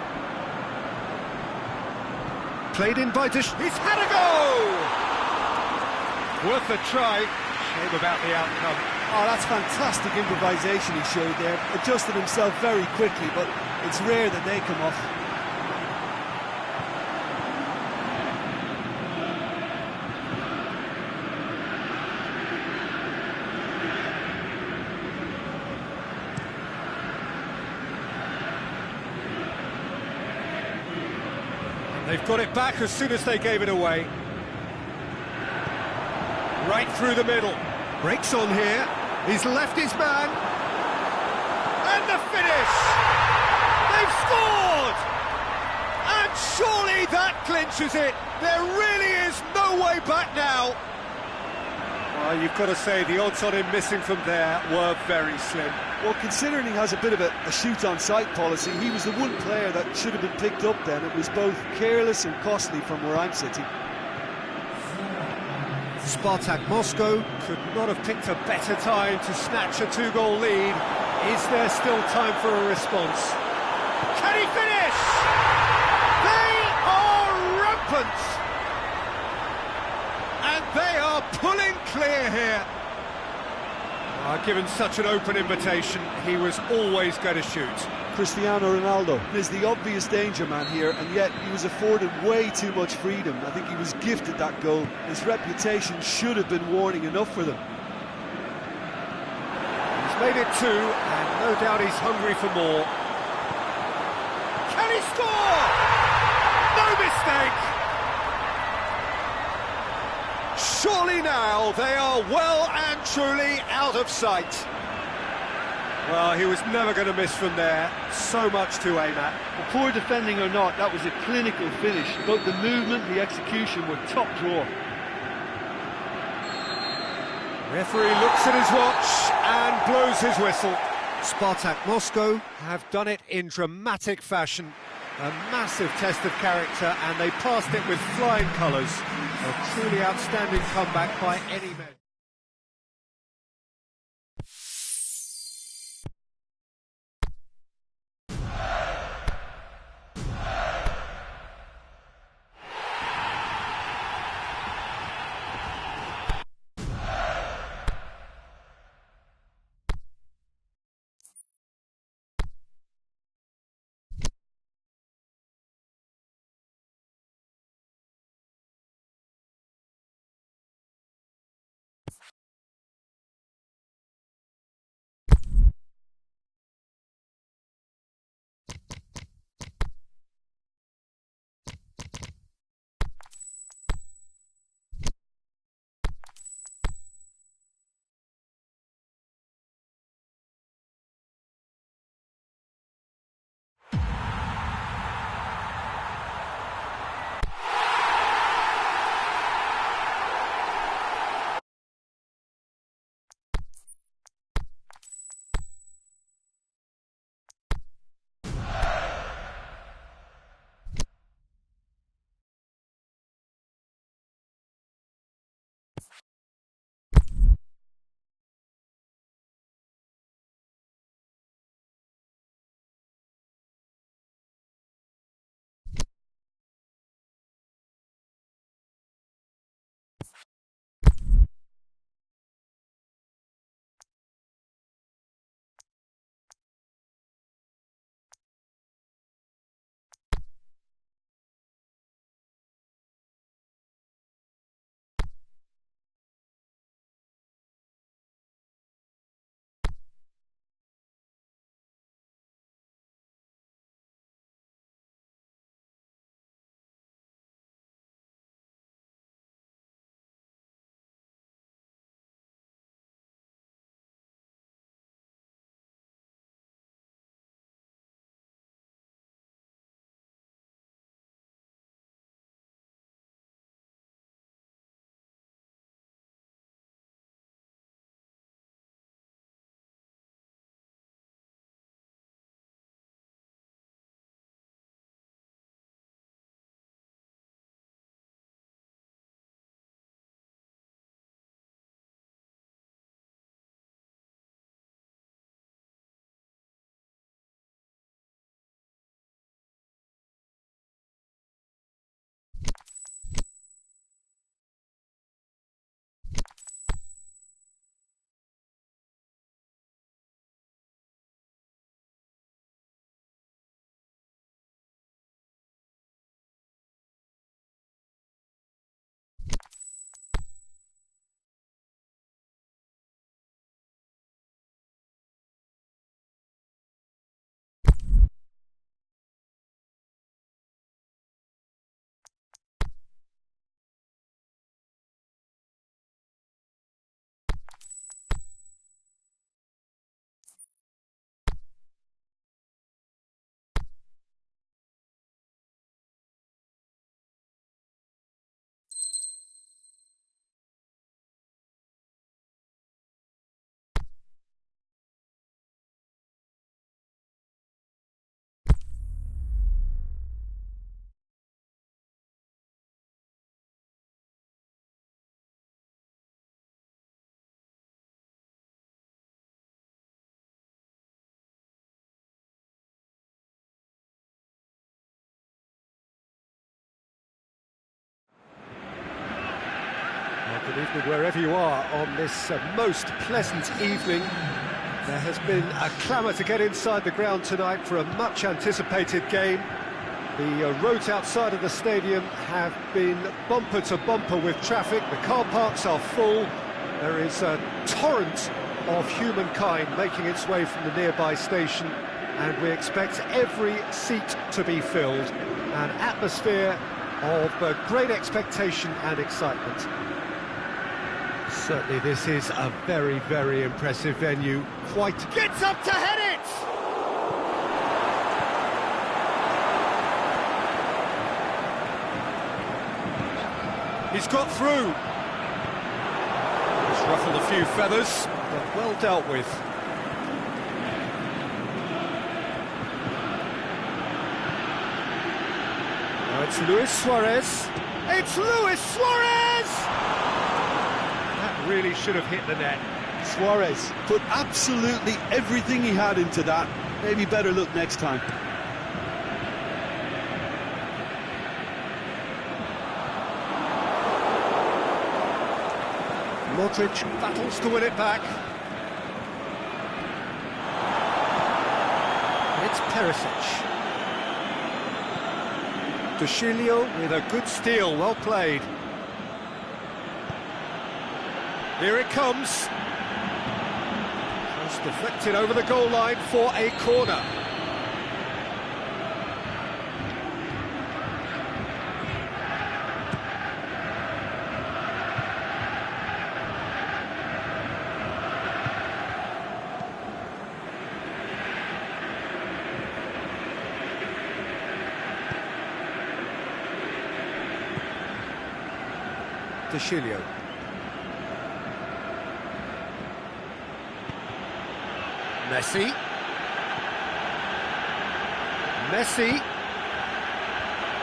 Played in by He's had a go! Worth a try. Shame about the outcome. Oh, that's fantastic improvisation he showed there. Adjusted himself very quickly, but it's rare that they come off. They've got it back as soon as they gave it away. Right through the middle. Breaks on here. He's left his man. And the finish! They've scored! And surely that clinches it. There really is no way back now. Well, you've got to say the odds on him missing from there were very slim. Well, considering he has a bit of a shoot-on-sight policy, he was the one player that should have been picked up then. It was both careless and costly from where I'm sitting. Spartak Moscow could not have picked a better time to snatch a two-goal lead. Is there still time for a response? Can he finish? They are rampant! And they are pulling clear here. Given such an open invitation, he was always going to shoot. Cristiano Ronaldo is the obvious danger man here, and yet he was afforded way too much freedom. I think he was gifted that goal. His reputation should have been warning enough for them. He's made it two, and no doubt he's hungry for more. Can he score? No mistake! Surely now they are well and truly out of sight. Well, he was never going to miss from there. So much to aim at. Well, poor defending or not, that was a clinical finish. Both the movement, the execution were top drawer. Referee looks at his watch and blows his whistle. Spartak Moscow have done it in dramatic fashion. A massive test of character, and they passed it with flying colours. A truly outstanding comeback by any measure. Good evening wherever you are on this most pleasant evening. There has been a clamour to get inside the ground tonight for a much-anticipated game. The roads outside of the stadium have been bumper to bumper with traffic. The car parks are full. There is a torrent of humankind making its way from the nearby station, and we expect every seat to be filled. An atmosphere of great expectation and excitement. Certainly this is a very, very impressive venue. Quite Gets up to head it! He's got through. He's ruffled a few feathers, but well dealt with. Now it's Luis Suarez. It's Luis Suarez! That really should have hit the net. Suarez put absolutely everything he had into that. Maybe better look next time. Modric battles to win it back. It's Perisic. Dushilio with a good steal, well played. Here it comes. Just deflected over the goal line for a corner. Dushilio. Messi.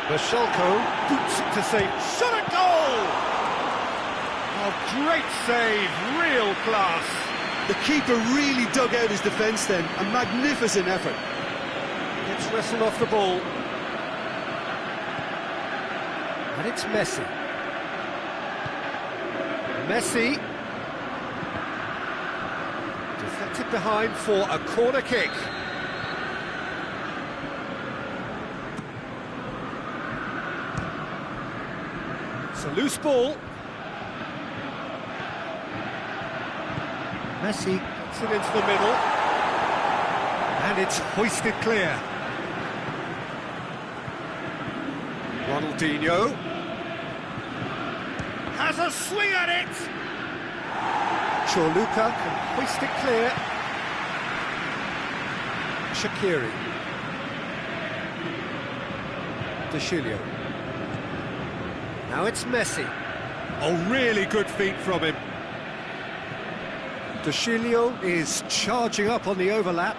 Bashalko boots it to save. Shot at goal! Oh, great save, real class. The keeper really dug out his defence then. A magnificent effort. Gets wrestled off the ball. And it's Messi. Deflected behind for a corner kick. It's a loose ball. Messi gets it into the middle. And it's hoisted clear. Ronaldinho has a swing at it. Chorluka can hoist it clear. Shaqiri. Dushilio. Now it's Messi. Oh, really good feet from him. Dushilio is charging up on the overlap.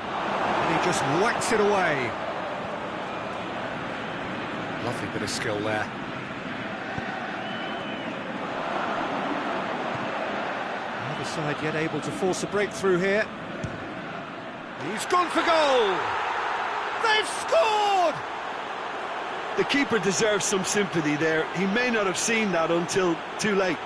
And he just whacks it away. Lovely bit of skill there. Side yet able to force a breakthrough here. He's gone for goal! They've scored! The keeper deserves some sympathy there. He may not have seen that until too late.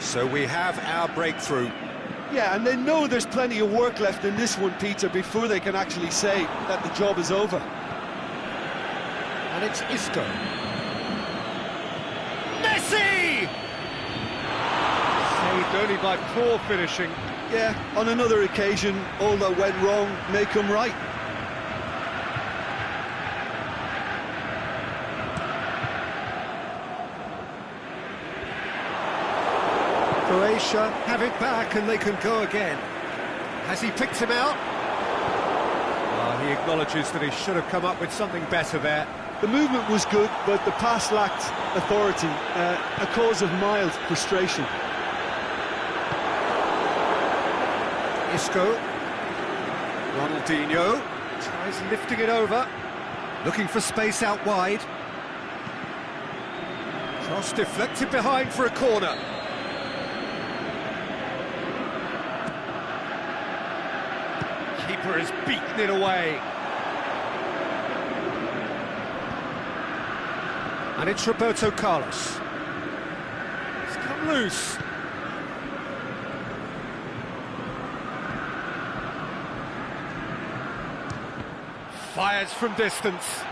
So we have our breakthrough. Yeah, and they know there's plenty of work left in this one, Peter, before they can actually say that the job is over. And it's Isco. Messi! Saved only by poor finishing. Yeah, on another occasion, all that went wrong may come right. Croatia have it back and they can go again. Has he picked him out? He acknowledges that he should have come up with something better there. The movement was good, but the pass lacked authority, a cause of mild frustration. Isco. Ronaldinho tries lifting it over. Looking for space out wide. Cross deflected behind for a corner. Keeper has beaten it away. And it's Roberto Carlos. It's come loose. Fires from distance.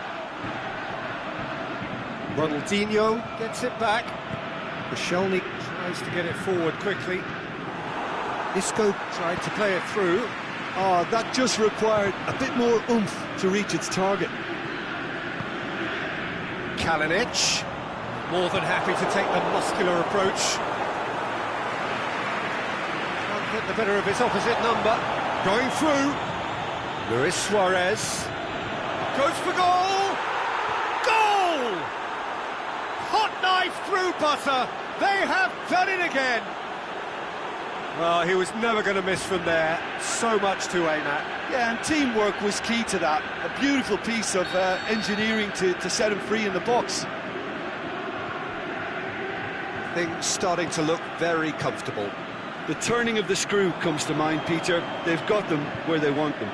Ronaldinho gets it back. Koscielny tries to get it forward quickly. Isco tried to play it through. Oh, that just required a bit more oomph to reach its target. Kalinic, more than happy to take the muscular approach. Can't get the better of his opposite number. Going through. Luis Suarez. Goes for goal! Goal! Hot knife through butter. They have done it again. Well, he was never going to miss from there. So much to aim at. Yeah, and teamwork was key to that. A beautiful piece of engineering to set him free in the box. Things starting to look very comfortable. The turning of the screw comes to mind, Peter. They've got them where they want them.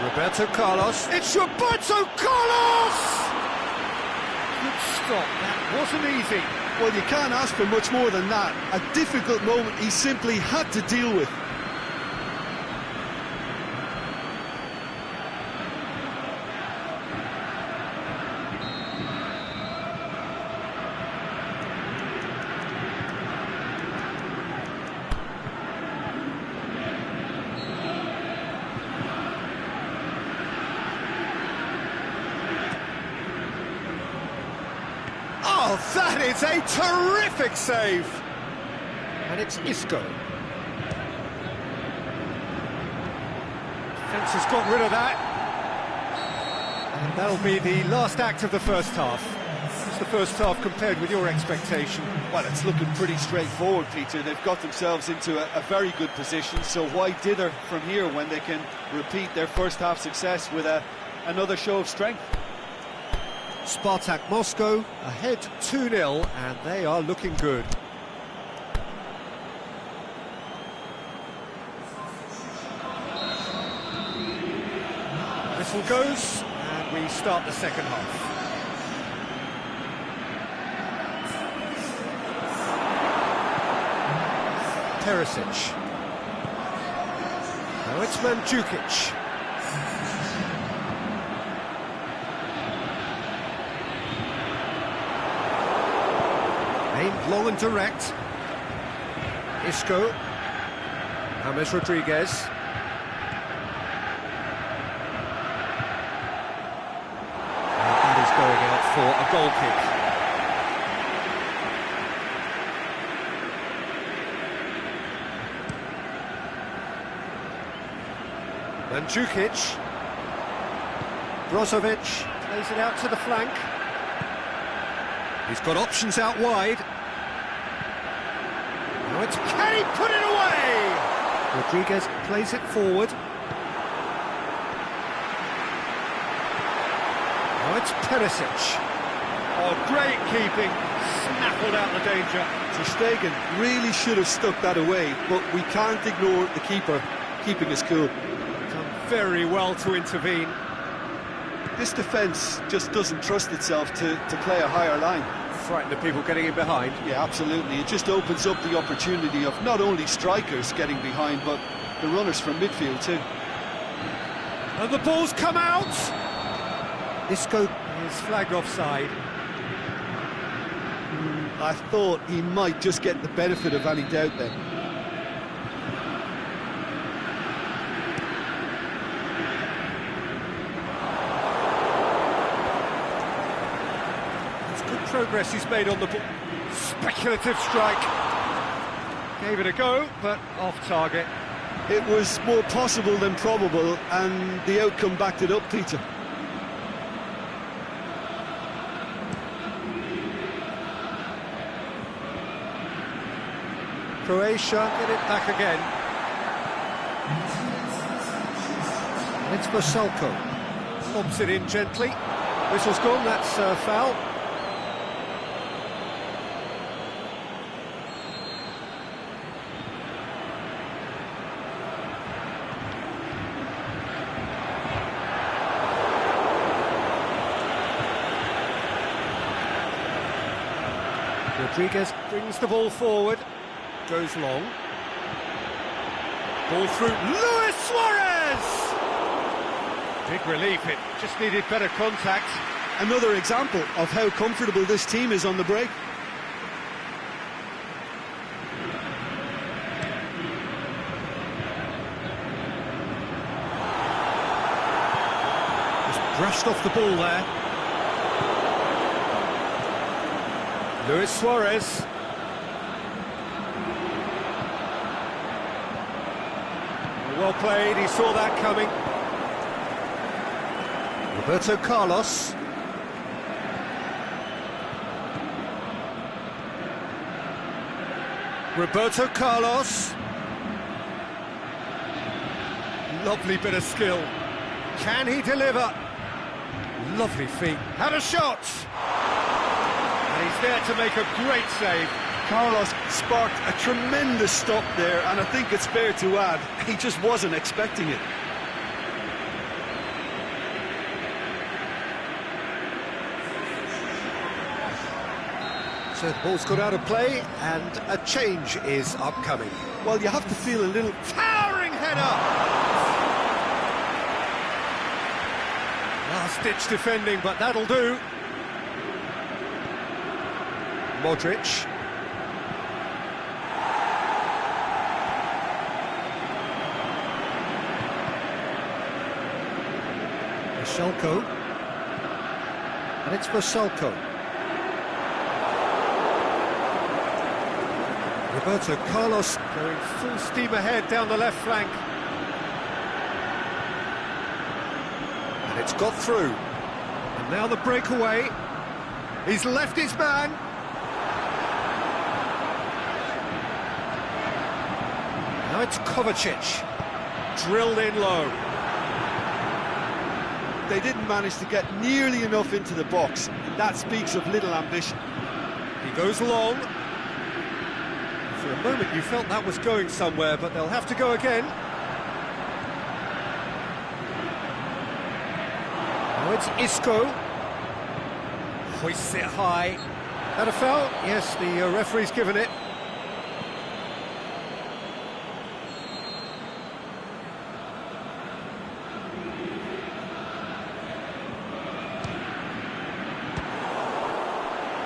Roberto Carlos. It's Roberto Carlos! Good stop. That wasn't easy. Well, you can't ask for much more than that. A difficult moment he simply had to deal with. Oh, that is a terrific save! And it's Isco. Defence has got rid of that. And that'll be the last act of the first half. What's the first half compared with your expectation? Well, it's looking pretty straightforward, Peter. They've got themselves into a very good position, so why dither from here when they can repeat their first half success with another show of strength? Spartak Moscow ahead 2-0, and they are looking good. Whistle goes, and we start the second half. Perisic. Now it's Mandzukic. Aimed long and direct. Isco. James Rodriguez. And that is going out for a goal kick. Mandzukic. Brozovic plays it out to the flank. He's got options out wide. Now it's... Can he put it away? Rodriguez plays it forward. Now it's Perisic. Oh, great keeping. Snaffled out the danger. Ter Stegen really should have stuck that away, but we can't ignore the keeper keeping his cool. Done very well to intervene. This defence just doesn't trust itself to play a higher line. Frightened of people getting in behind. Yeah, absolutely. It just opens up the opportunity of not only strikers getting behind, but the runners from midfield too. And the ball's come out! Isco is flagged offside. I thought he might just get the benefit of any doubt then. Progress he's made on the ball. Speculative strike. Gave it a go, but off target. It was more possible than probable, and the outcome backed it up, Peter. Croatia get it back again. And it's Vasalko. Lobs it in gently. Whistle's gone, that's foul. Rodriguez brings the ball forward, goes long. Ball through, Luis Suarez! Big relief, it just needed better contact. Another example of how comfortable this team is on the break. Just brushed off the ball there. Luis Suarez. Well played, he saw that coming. Roberto Carlos. Roberto Carlos. Lovely bit of skill. Can he deliver? Lovely feet. Had a shot! And he's there to make a great save. Carlos sparked a tremendous stop there, and I think it's fair to add, he just wasn't expecting it. So the ball's got out of play, and a change is upcoming. Well, you have to feel a little... Towering header! Last-ditch defending, but that'll do. Modric. Vasalko. And it's Vasalko. Roberto Carlos going full steam ahead down the left flank. And it's got through. And now the breakaway. He's left his man. Now it's Kovacic. Drilled in low. They didn't manage to get nearly enough into the box. That speaks of little ambition. He goes long. For a moment you felt that was going somewhere, but they'll have to go again. Now it's Isco. Hoists it high. That a foul? Yes, the referee's given it.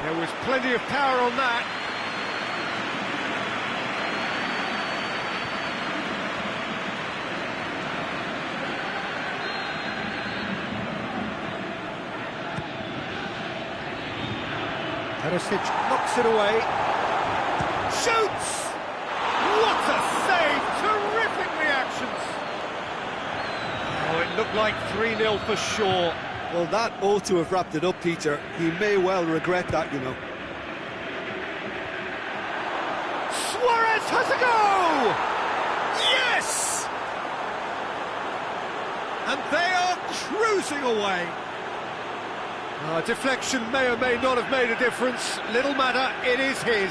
There was plenty of power on that. Perisic knocks it away. Shoots! What a save! Terrific reactions! Oh, it looked like 3-0 for sure. Well, that ought to have wrapped it up, Peter. He may well regret that, you know. Suarez has a go! Yes! And they are cruising away. Deflection may or may not have made a difference. Little matter, it is his.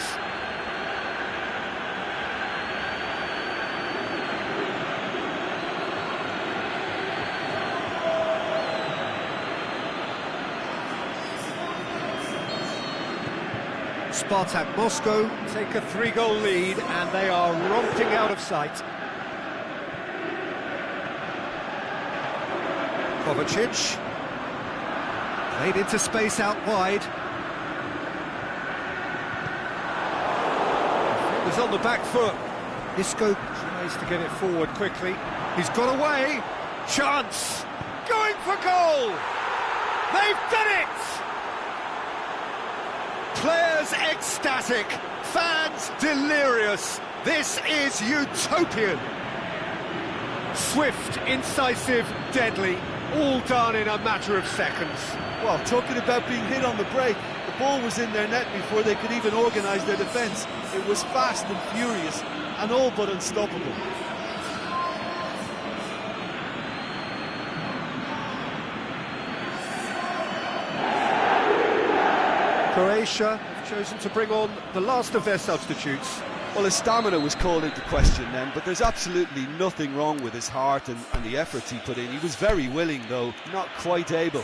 Spartak Moscow take a 3-goal lead, and they are romping out of sight. Kovacic. Played into space out wide. It was on the back foot. Isco tries to get it forward quickly. He's got away. Chance. Going for goal. They've done it. Players ecstatic. Fans delirious. This is utopian. Swift, incisive, deadly. All done in a matter of seconds. Well, talking about being hit on the break, the ball was in their net before they could even organise their defence. It was fast and furious and all but unstoppable. Croatia have chosen to bring on the last of their substitutes. Well, his stamina was called into question then, but there's absolutely nothing wrong with his heart and the efforts he put in. He was very willing, though, not quite able.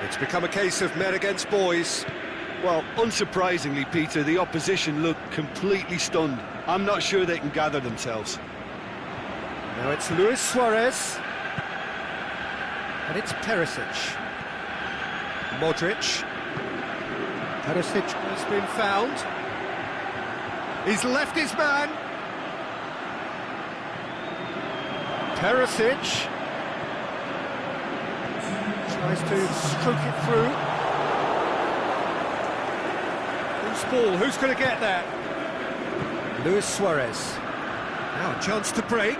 It's become a case of men against boys. Well, unsurprisingly, Peter, the opposition looked completely stunned. I'm not sure they can gather themselves. Now it's Luis Suarez. And it's Perisic. Modric. Perisic has been found. He's left his man. Perisic tries to stroke it through. Ball, who's going to get that? Luis Suarez. Now a chance to break.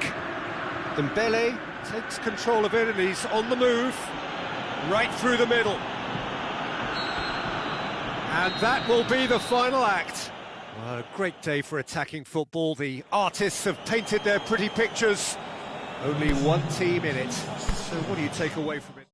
Dembele takes control of it and he's on the move. Right through the middle. And that will be the final act. Well, a great day for attacking football. The artists have painted their pretty pictures. Only one team in it. So what do you take away from it?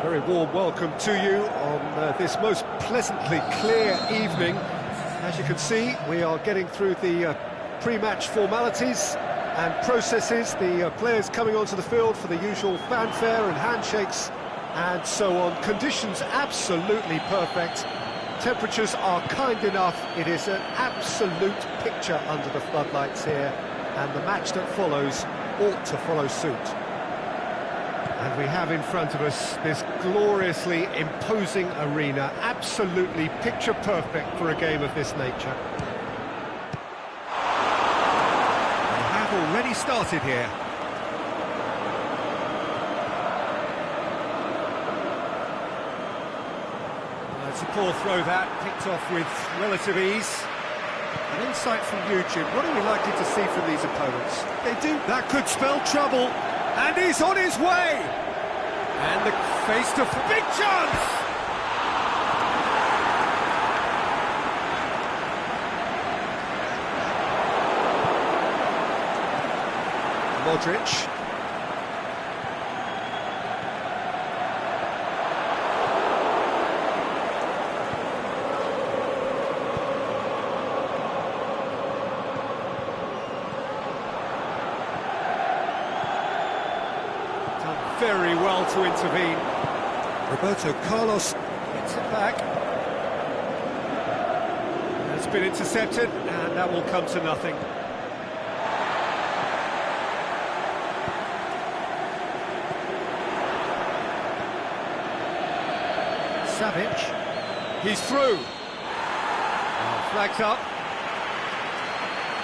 Very warm welcome to you on this most pleasantly clear evening. As you can see, we are getting through the pre-match formalities, and processes, the players coming onto the field for the usual fanfare and handshakes and so on. Conditions absolutely perfect. Temperatures are kind enough. It is an absolute picture under the floodlights here, and the match that follows ought to follow suit. And we have in front of us this gloriously imposing arena, absolutely picture perfect for a game of this nature. They have already started here. It's a poor throw that, picked off with relative ease. An insight from YouTube, what are we likely to see from these opponents? They do. That could spell trouble. And he's on his way! And the face to big chance! Modric. Very well to intervene. Roberto Carlos gets it back. It's been intercepted, and that will come to nothing. Savic. He's through. Flagged up.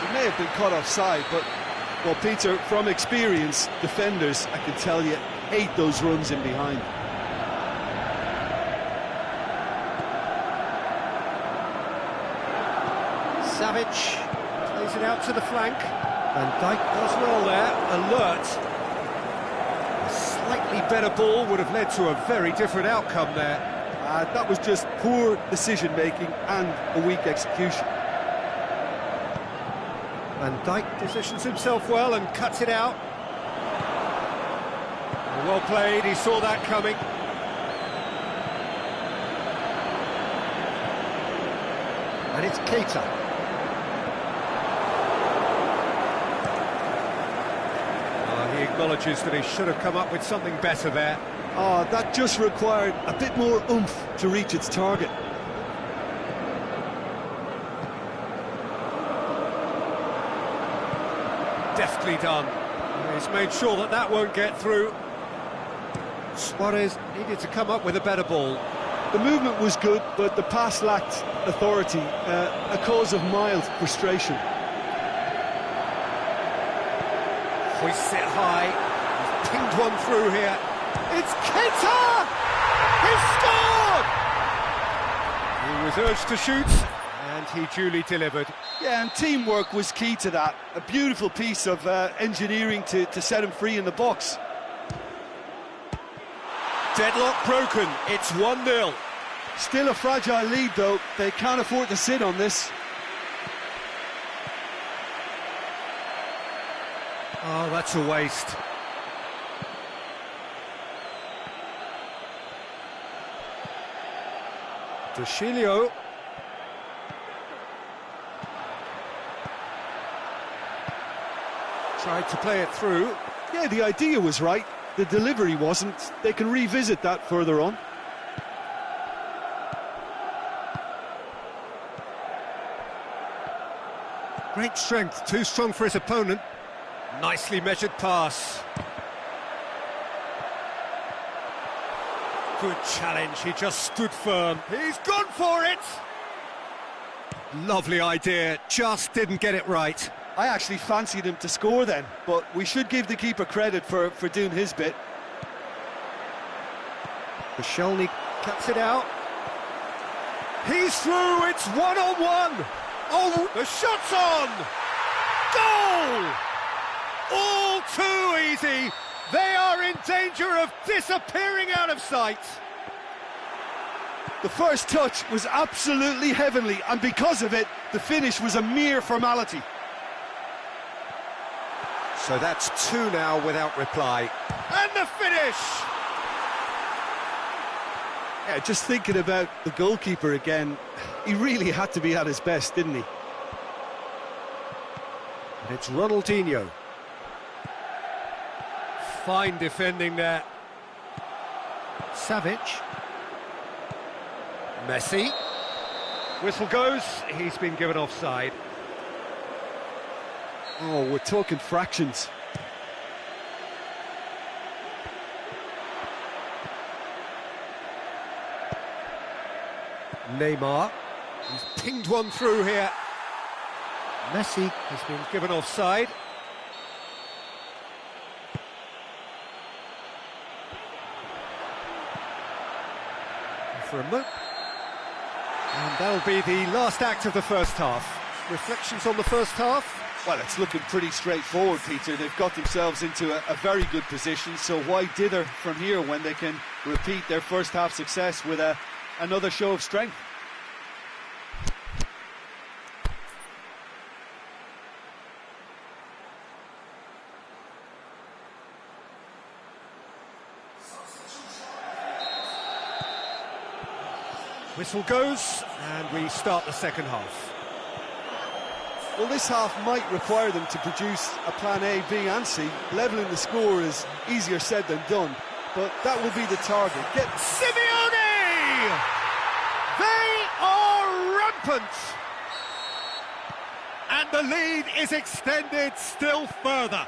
He may have been caught offside, but, well, Peter, from experience, defenders, I can tell you, hate those runs in behind. Savic plays it out to the flank. Van Dijk does well there, alert. A slightly better ball would have led to a very different outcome there. That was just poor decision-making and a weak execution. Van Dijk positions himself well and cuts it out. Well played, he saw that coming. And it's Keita. He acknowledges that he should have come up with something better there. That just required a bit more oomph to reach its target. Deftly done. He's made sure that that won't get through. Suarez needed to come up with a better ball. The movement was good, but the pass lacked authority, a cause of mild frustration. Hoists it high, he's pinged one through here. It's Keita! He scored! He was urged to shoot, and he duly delivered. Yeah, and teamwork was key to that. A beautiful piece of engineering to set him free in the box. Deadlock broken, it's 1-0. Still a fragile lead, though. They can't afford to sit on this. Oh, that's a waste. Dushilio. Tried to play it through. Yeah, the idea was right. The delivery wasn't. They can revisit that further on. Great strength, too strong for his opponent. Nicely measured pass. Good challenge, he just stood firm. He's gone for it! Lovely idea, just didn't get it right. I actually fancied him to score then, but we should give the keeper credit for doing his bit. Koscielny cuts it out. He's through, it's one-on-one! Oh, the shot's on! Goal! All too easy! They are in danger of disappearing out of sight! The first touch was absolutely heavenly, and because of it, the finish was a mere formality. So that's 2 now without reply. And the finish! Yeah, just thinking about the goalkeeper again, he really had to be at his best, didn't he? And it's Ronaldinho. Fine defending there. Savic. Messi. Whistle goes, he's been given offside. Oh, we're talking fractions. Neymar. He's pinged one through here. Messi has been given offside. For a moment. And that'll be the last act of the first half. Reflections on the first half? Well, it's looking pretty straightforward, Peter. They've got themselves into a very good position, so why dither from here when they can repeat their first half success with another show of strength? Whistle goes, and we start the second half. Well, this half might require them to produce a plan A, B and C. Levelling the score is easier said than done, but that will be the target. Get Simeone! They are rampant! And the lead is extended still further.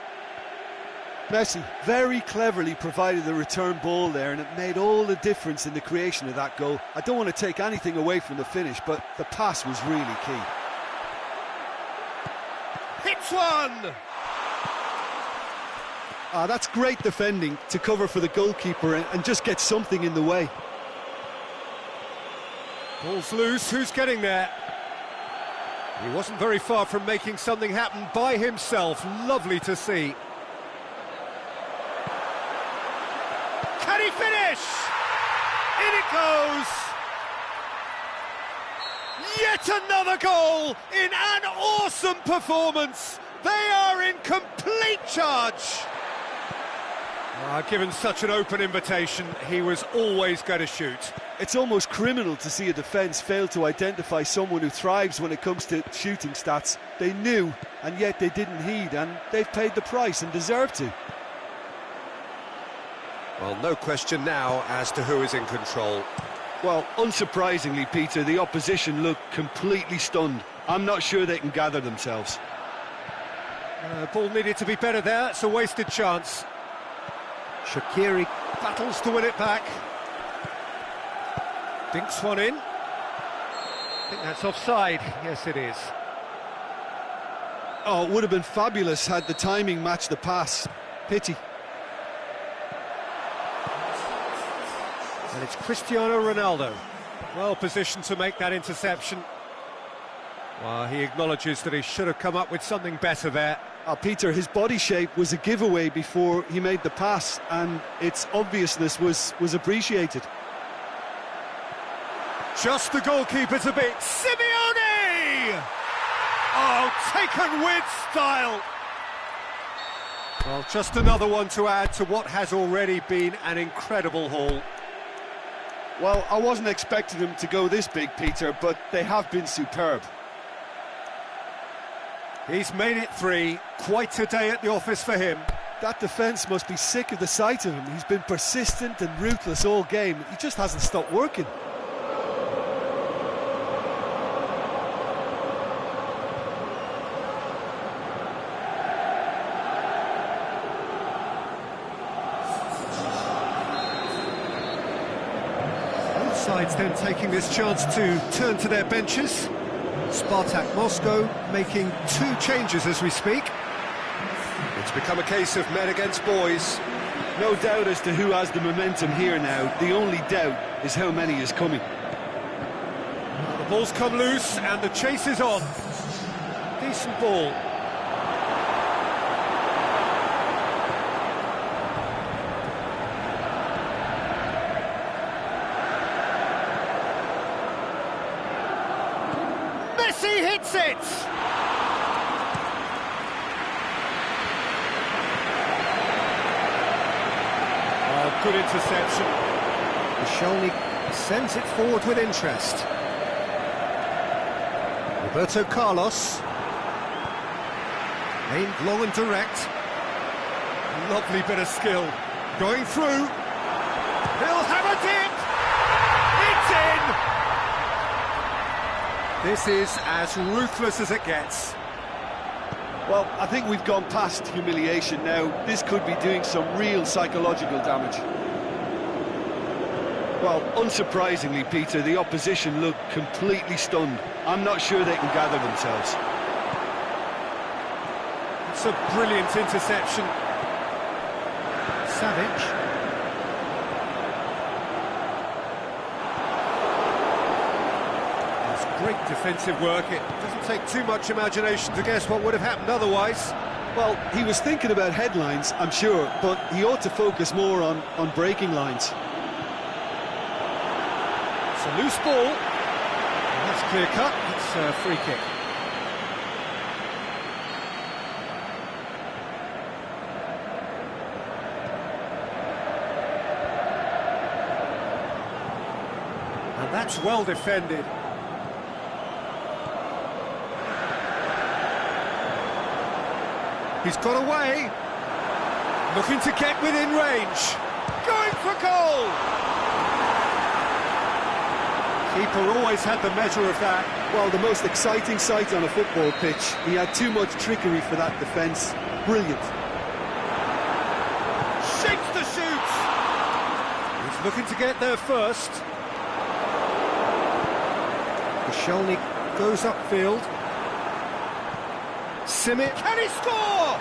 Messi very cleverly provided the return ball there, and it made all the difference in the creation of that goal. I don't want to take anything away from the finish, but the pass was really key. Hits one! That's great defending to cover for the goalkeeper and just get something in the way. Ball's loose, who's getting there? He wasn't very far from making something happen by himself. Lovely to see. Can he finish? In it goes! Yet another goal in an awesome performance. They are in complete charge. Given such an open invitation, he was always going to shoot. It's almost criminal to see a defence fail to identify someone who thrives when it comes to shooting stats. They knew, and yet they didn't heed, and they've paid the price and deserve to. Well, no question now as to who is in control. Well, unsurprisingly, Peter, the opposition look completely stunned. I'm not sure they can gather themselves. Ball needed to be better there. It's a wasted chance. Shaqiri battles to win it back. Dinks one in. I think that's offside. Yes, it is. Oh, it would have been fabulous had the timing matched the pass. Pity. And it's Cristiano Ronaldo, well positioned to make that interception. Well, he acknowledges that he should have come up with something better there. Peter, his body shape was a giveaway before he made the pass, and its obviousness was appreciated. Just the goalkeeper to beat. Simeone! Oh, taken with style. Well, just another one to add to what has already been an incredible haul. Well, I wasn't expecting them to go this big, Peter, but they have been superb. He's made it three. Quite a day at the office for him. That defence must be sick of the sight of him. He's been persistent and ruthless all game. He just hasn't stopped working. Sides then taking this chance to turn to their benches. Spartak Moscow making two changes as we speak. It's become a case of men against boys. No doubt as to who has the momentum here now. The only doubt is how many is coming. The ball's come loose and the chase is on. Decent ball. Messi hits it! Oh, good interception. Michelny sends it forward with interest. Roberto Carlos. Aimed long and direct. Lovely bit of skill. Going through. He'll have a dip! It's in! This is as ruthless as it gets. Well, I think we've gone past humiliation now. This could be doing some real psychological damage. Well, unsurprisingly, Peter, the opposition look completely stunned. I'm not sure they can gather themselves. It's a brilliant interception. Savage. It's great defensive work. It doesn't take too much imagination to guess what would have happened otherwise. Well, he was thinking about headlines, I'm sure, but he ought to focus more on breaking lines. It's a loose ball. And that's clear cut. It's a free kick. And that's well defended. He's got away. Looking to get within range. Going for goal! Keeper always had the measure of that. Well, the most exciting sight on a football pitch. He had too much trickery for that defence. Brilliant. Shakes the shoots! He's looking to get there first. Koscielny goes upfield. Simic, can he score?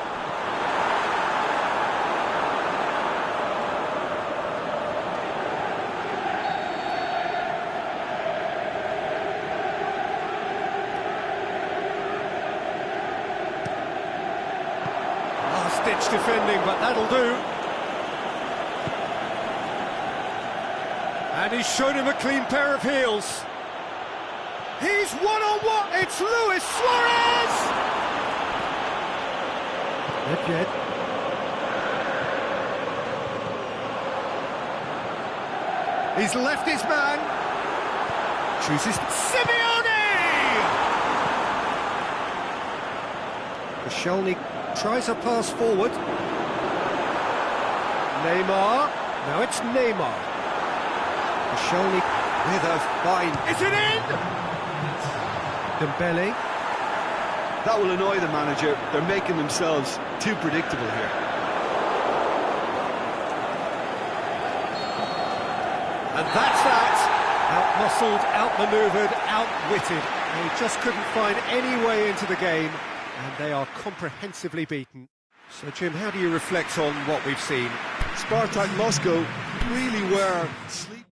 Last-ditch defending, but that'll do. And he's shown him a clean pair of heels. He's one-on-one. It's Luis Suarez! Not yet. He's left his man. Chooses Simeone! Koscielny tries a pass forward. Neymar. Now it's Neymar. Koscielny with a fine. Is it in? Dembele. That will annoy the manager. They're making themselves too predictable here. And that's that. Out-muscled, out-manoeuvred, outwitted. They just couldn't find any way into the game, and they are comprehensively beaten. So, Jim, how do you reflect on what we've seen? Spartak Moscow really were sleeping.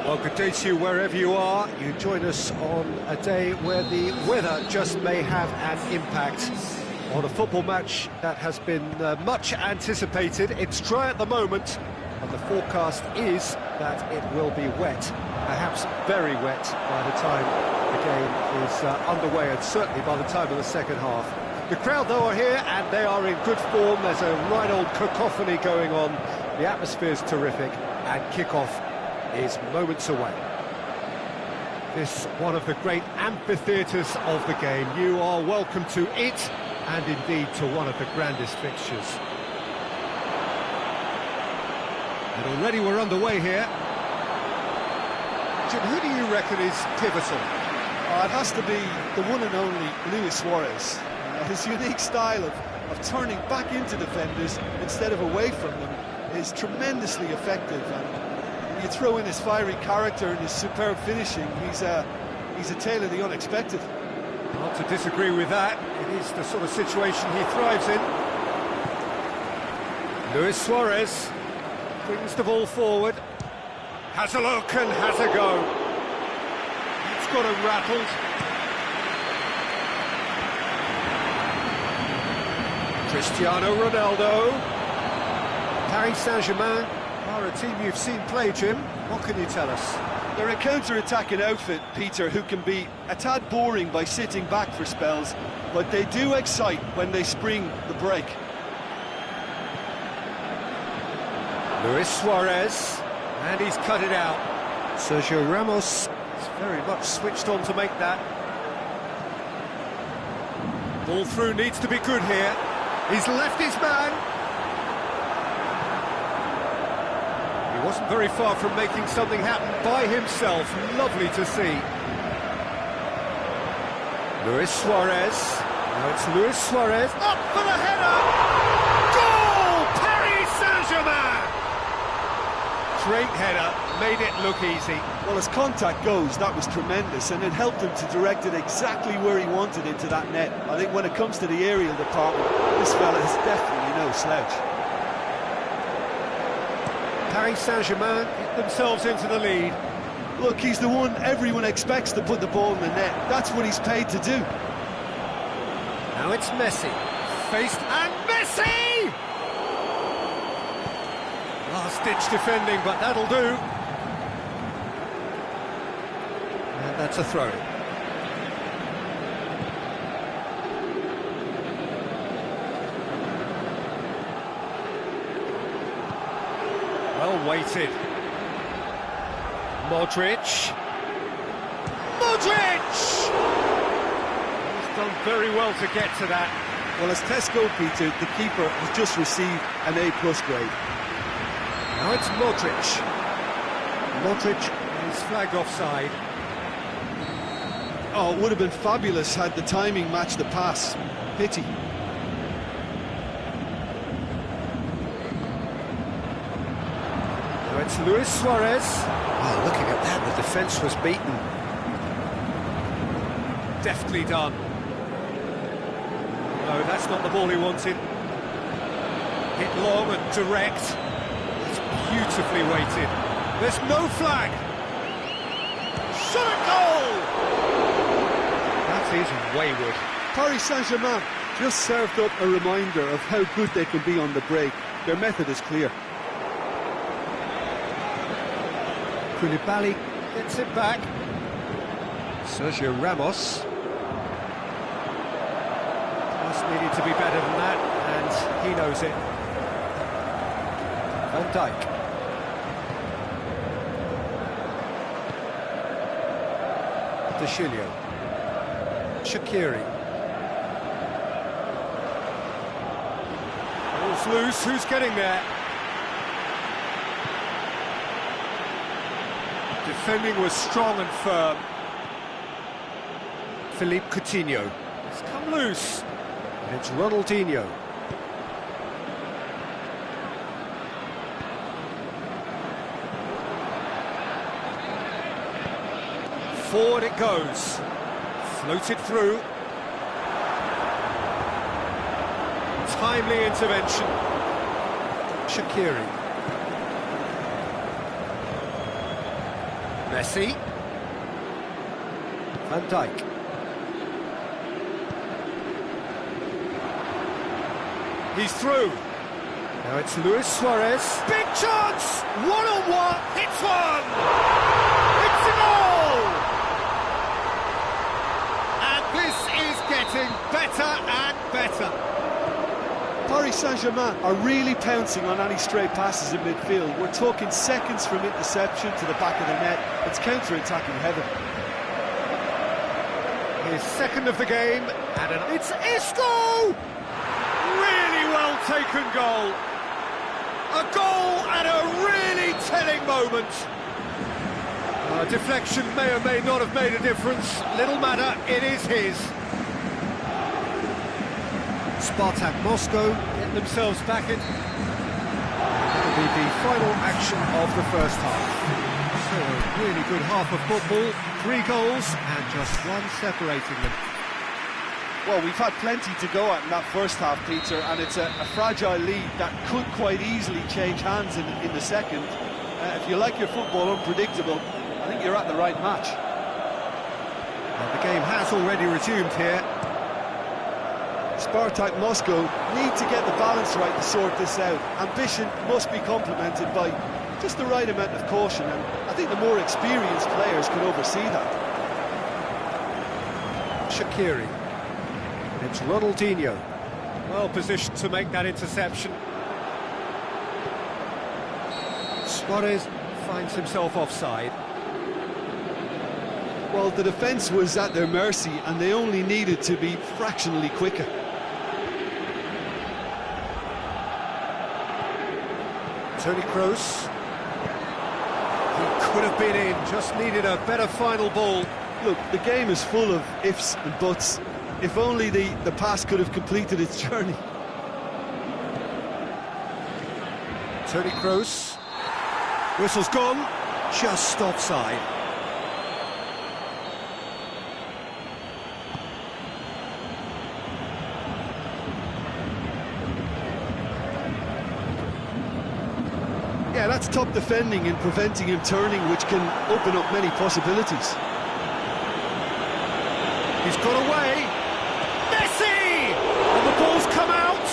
Well, good day to you wherever you are. You join us on a day where the weather just may have an impact on a football match that has been much anticipated. It's dry at the moment, and the forecast is that it will be wet, perhaps very wet by the time the game is underway, and certainly by the time of the second half. The crowd, though, are here, and they are in good form. There's a right old cacophony going on. The atmosphere's terrific, and kick-off is moments away. This one of the great amphitheatres of the game. You are welcome to it, and indeed to one of the grandest fixtures. And already we're underway here. Jim, who do you reckon is pivotal? It has to be the one and only Luis Suarez. His unique style of turning back into defenders instead of away from them is tremendously effective, and you throw in his fiery character and his superb finishing, he's a tale of the unexpected. Not to disagree with that. It is the sort of situation he thrives in. Luis Suarez brings the ball forward, has a look and has a go. He's got him rattled. Cristiano Ronaldo. Paris Saint-Germain are a team you've seen play, Jim. What can you tell us? They're a counter-attacking outfit, Peter, who can be a tad boring by sitting back for spells, but they do excite when they spring the break. Luis Suarez, and he's cut it out. Sergio Ramos is very much switched on to make that. Ball through needs to be good here. He's left his man. He wasn't very far from making something happen by himself. Lovely to see. Luis Suarez. Now it's Luis Suarez. Up for the header! Goal! Paris Saint-Germain! Great header, made it look easy. Well, as contact goes, that was tremendous, and it helped him to direct it exactly where he wanted into that net. I think when it comes to the aerial department, this fella is definitely no slouch. Paris Saint-Germain get themselves into the lead. Look, he's the one everyone expects to put the ball in the net. That's what he's paid to do. Now it's Messi. Faced, and Messi! Last-ditch defending, but that'll do. And that's a throw. Well weighted. Modric. Modric! He's done very well to get to that. Well, as Tesco, Peter, the keeper has just received an A+ grade. Now it's Modric. Modric is flagged offside. Oh, it would have been fabulous had the timing matched the pass. Pity. Now it's Luis Suarez. Oh, looking at that, the defence was beaten. Deftly done. No, that's not the ball he wanted. Hit long and direct. Beautifully weighted. There's no flag. Shot at goal! That is wayward. Paris Saint-Germain just served up a reminder of how good they can be on the break. Their method is clear. Koulibaly gets it back. Sergio Ramos. Pass needed to be better than that, and he knows it. Van Dijk. De Chilio. Shaqiri. Ball's loose, who's getting there? Defending was strong and firm. Philippe Coutinho. It's come loose. And it's Ronaldinho. Forward it goes. Floated through. Timely intervention. Shaqiri. Messi. Van Dijk. He's through. Now it's Luis Suarez. Big chance! One-on-one, hits one! It's a goal! And this is getting better and better. Paris Saint-Germain are really pouncing on any stray passes in midfield. We're talking seconds from interception to the back of the net. It's counter-attacking heaven. His second of the game, and it's Isco! Really well taken goal. A goal at a really telling moment. Deflection may or may not have made a difference. Little matter, it is his. Spartak Moscow get themselves back in. It'll be the final action of the first half. So a really good half of football, 3 goals and just one separating them. Well, we've had plenty to go at in that first half, Peter, and it's a fragile lead that could quite easily change hands in the second. If you like your football unpredictable, I think you're at the right match. Well, the game has already resumed here. Spartak Moscow need to get the balance right to sort this out. Ambition must be complemented by just the right amount of caution, and I think the more experienced players can oversee that. Shaqiri. It's Ronaldinho. Well positioned to make that interception. Suarez finds himself offside. Well, the defence was at their mercy and they only needed to be fractionally quicker. Toni Kroos. He could have been in, just needed a better final ball. Look, the game is full of ifs and buts. If only the pass could have completed its journey. Toni Kroos. Whistle's gone, just offside. Yeah, that's top defending and preventing him turning, which can open up many possibilities. He's got away. Messi! And the ball's come out.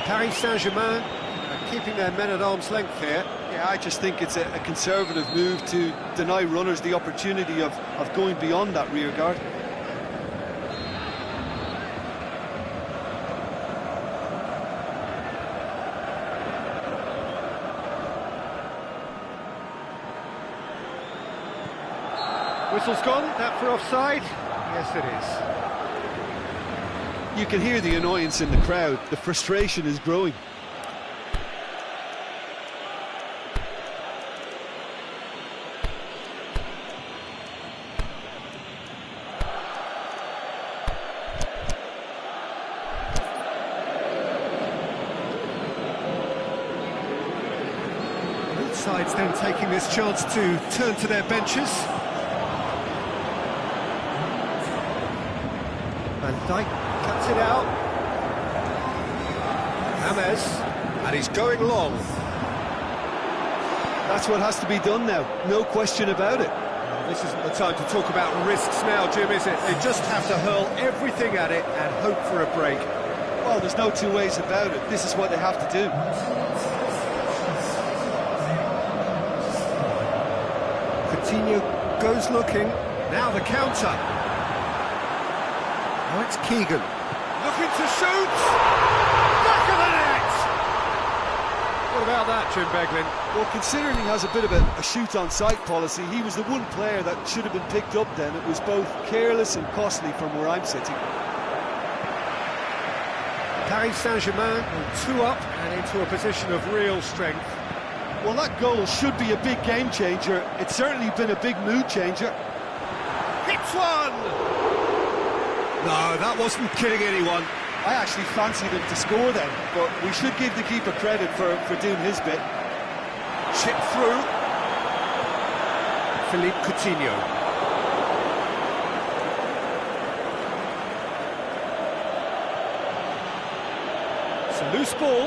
Paris Saint-Germain are keeping their men at arm's length here. Yeah, I just think it's a conservative move to deny runners the opportunity of going beyond that rear guard. Whistle's gone, that for offside? Yes, it is. You can hear the annoyance in the crowd. The frustration is growing. Both sides then taking this chance to turn to their benches. Van Dijk cuts it out. James, and he's going long. That's what has to be done now, no question about it. Well, this isn't the time to talk about risks now, Jim, is it? They just have to hurl everything at it and hope for a break. Well, there's no two ways about it. This is what they have to do. Coutinho goes looking. Now the counter. Now it's Keegan. Looking to shoot! Back of the net! What about that, Jim Beglin? Well, considering he has a bit of a shoot-on-sight policy, he was the one player that should have been picked up then. It was both careless and costly from where I'm sitting. Paris Saint-Germain on 2 up and into a position of real strength. Well, that goal should be a big game changer. It's certainly been a big mood changer. Hits one! No, that wasn't kidding anyone. I actually fancied him to score then, but we should give the keeper credit for doing his bit. Chip through. Philippe Coutinho. It's a loose ball.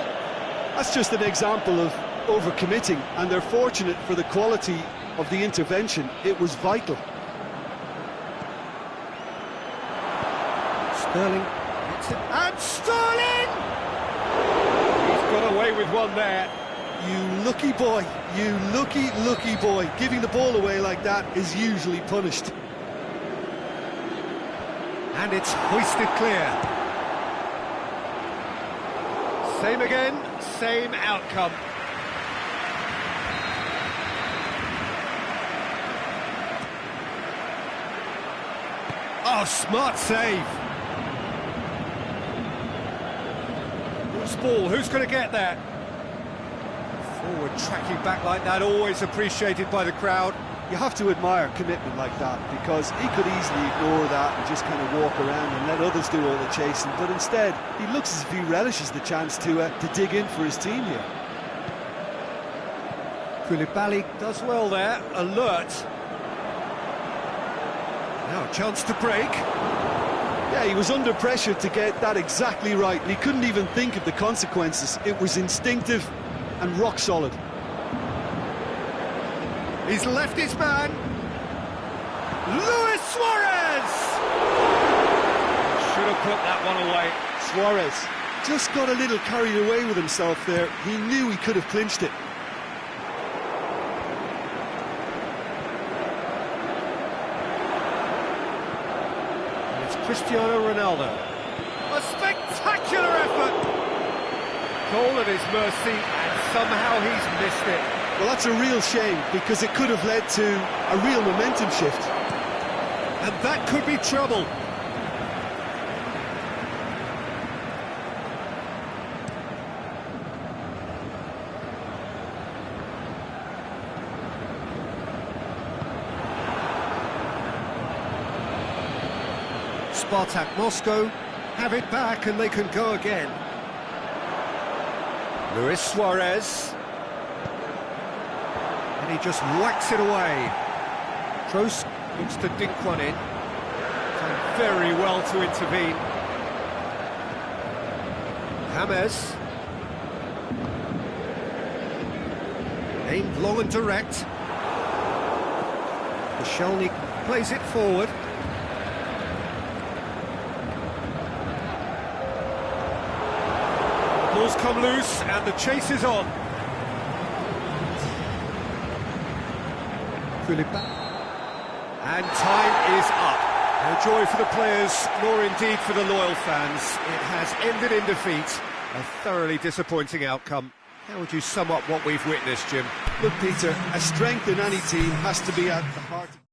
That's just an example of overcommitting, and they're fortunate for the quality of the intervention. It was vital. Sterling. And Sterling! He's got away with one there. You lucky boy, you lucky boy. Giving the ball away like that is usually punished. And it's hoisted clear. Same again, same outcome. Oh, smart save. Loose ball, who's going to get that? Forward tracking back like that, always appreciated by the crowd. You have to admire commitment like that, because he could easily ignore that and just kind of walk around and let others do all the chasing, but instead he looks as if he relishes the chance to dig in for his team here. Koulibaly does well there, alert. Now a chance to break. Yeah, he was under pressure to get that exactly right, and he couldn't even think of the consequences. It was instinctive and rock solid. He's left his man. Luis Suarez! Should have put that one away. Suarez just got a little carried away with himself there. He knew he could have clinched it. And it's Cristiano Ronaldo. A spectacular effort! Goal at his mercy, and somehow he's missed it. Well, that's a real shame, because it could have led to a real momentum shift. And that could be trouble. Spartak Moscow have it back and they can go again. Luis Suarez. And he just whacks it away. Kroos looks to dink one in. Done very well to intervene. James. Aimed long and direct. Koscielny plays it forward. Balls come loose and the chase is on. And time is up. No joy for the players, nor indeed for the loyal fans. It has ended in defeat. A thoroughly disappointing outcome. How would you sum up what we've witnessed, Jim? Look, Peter, a strength in any team has to be at the heart of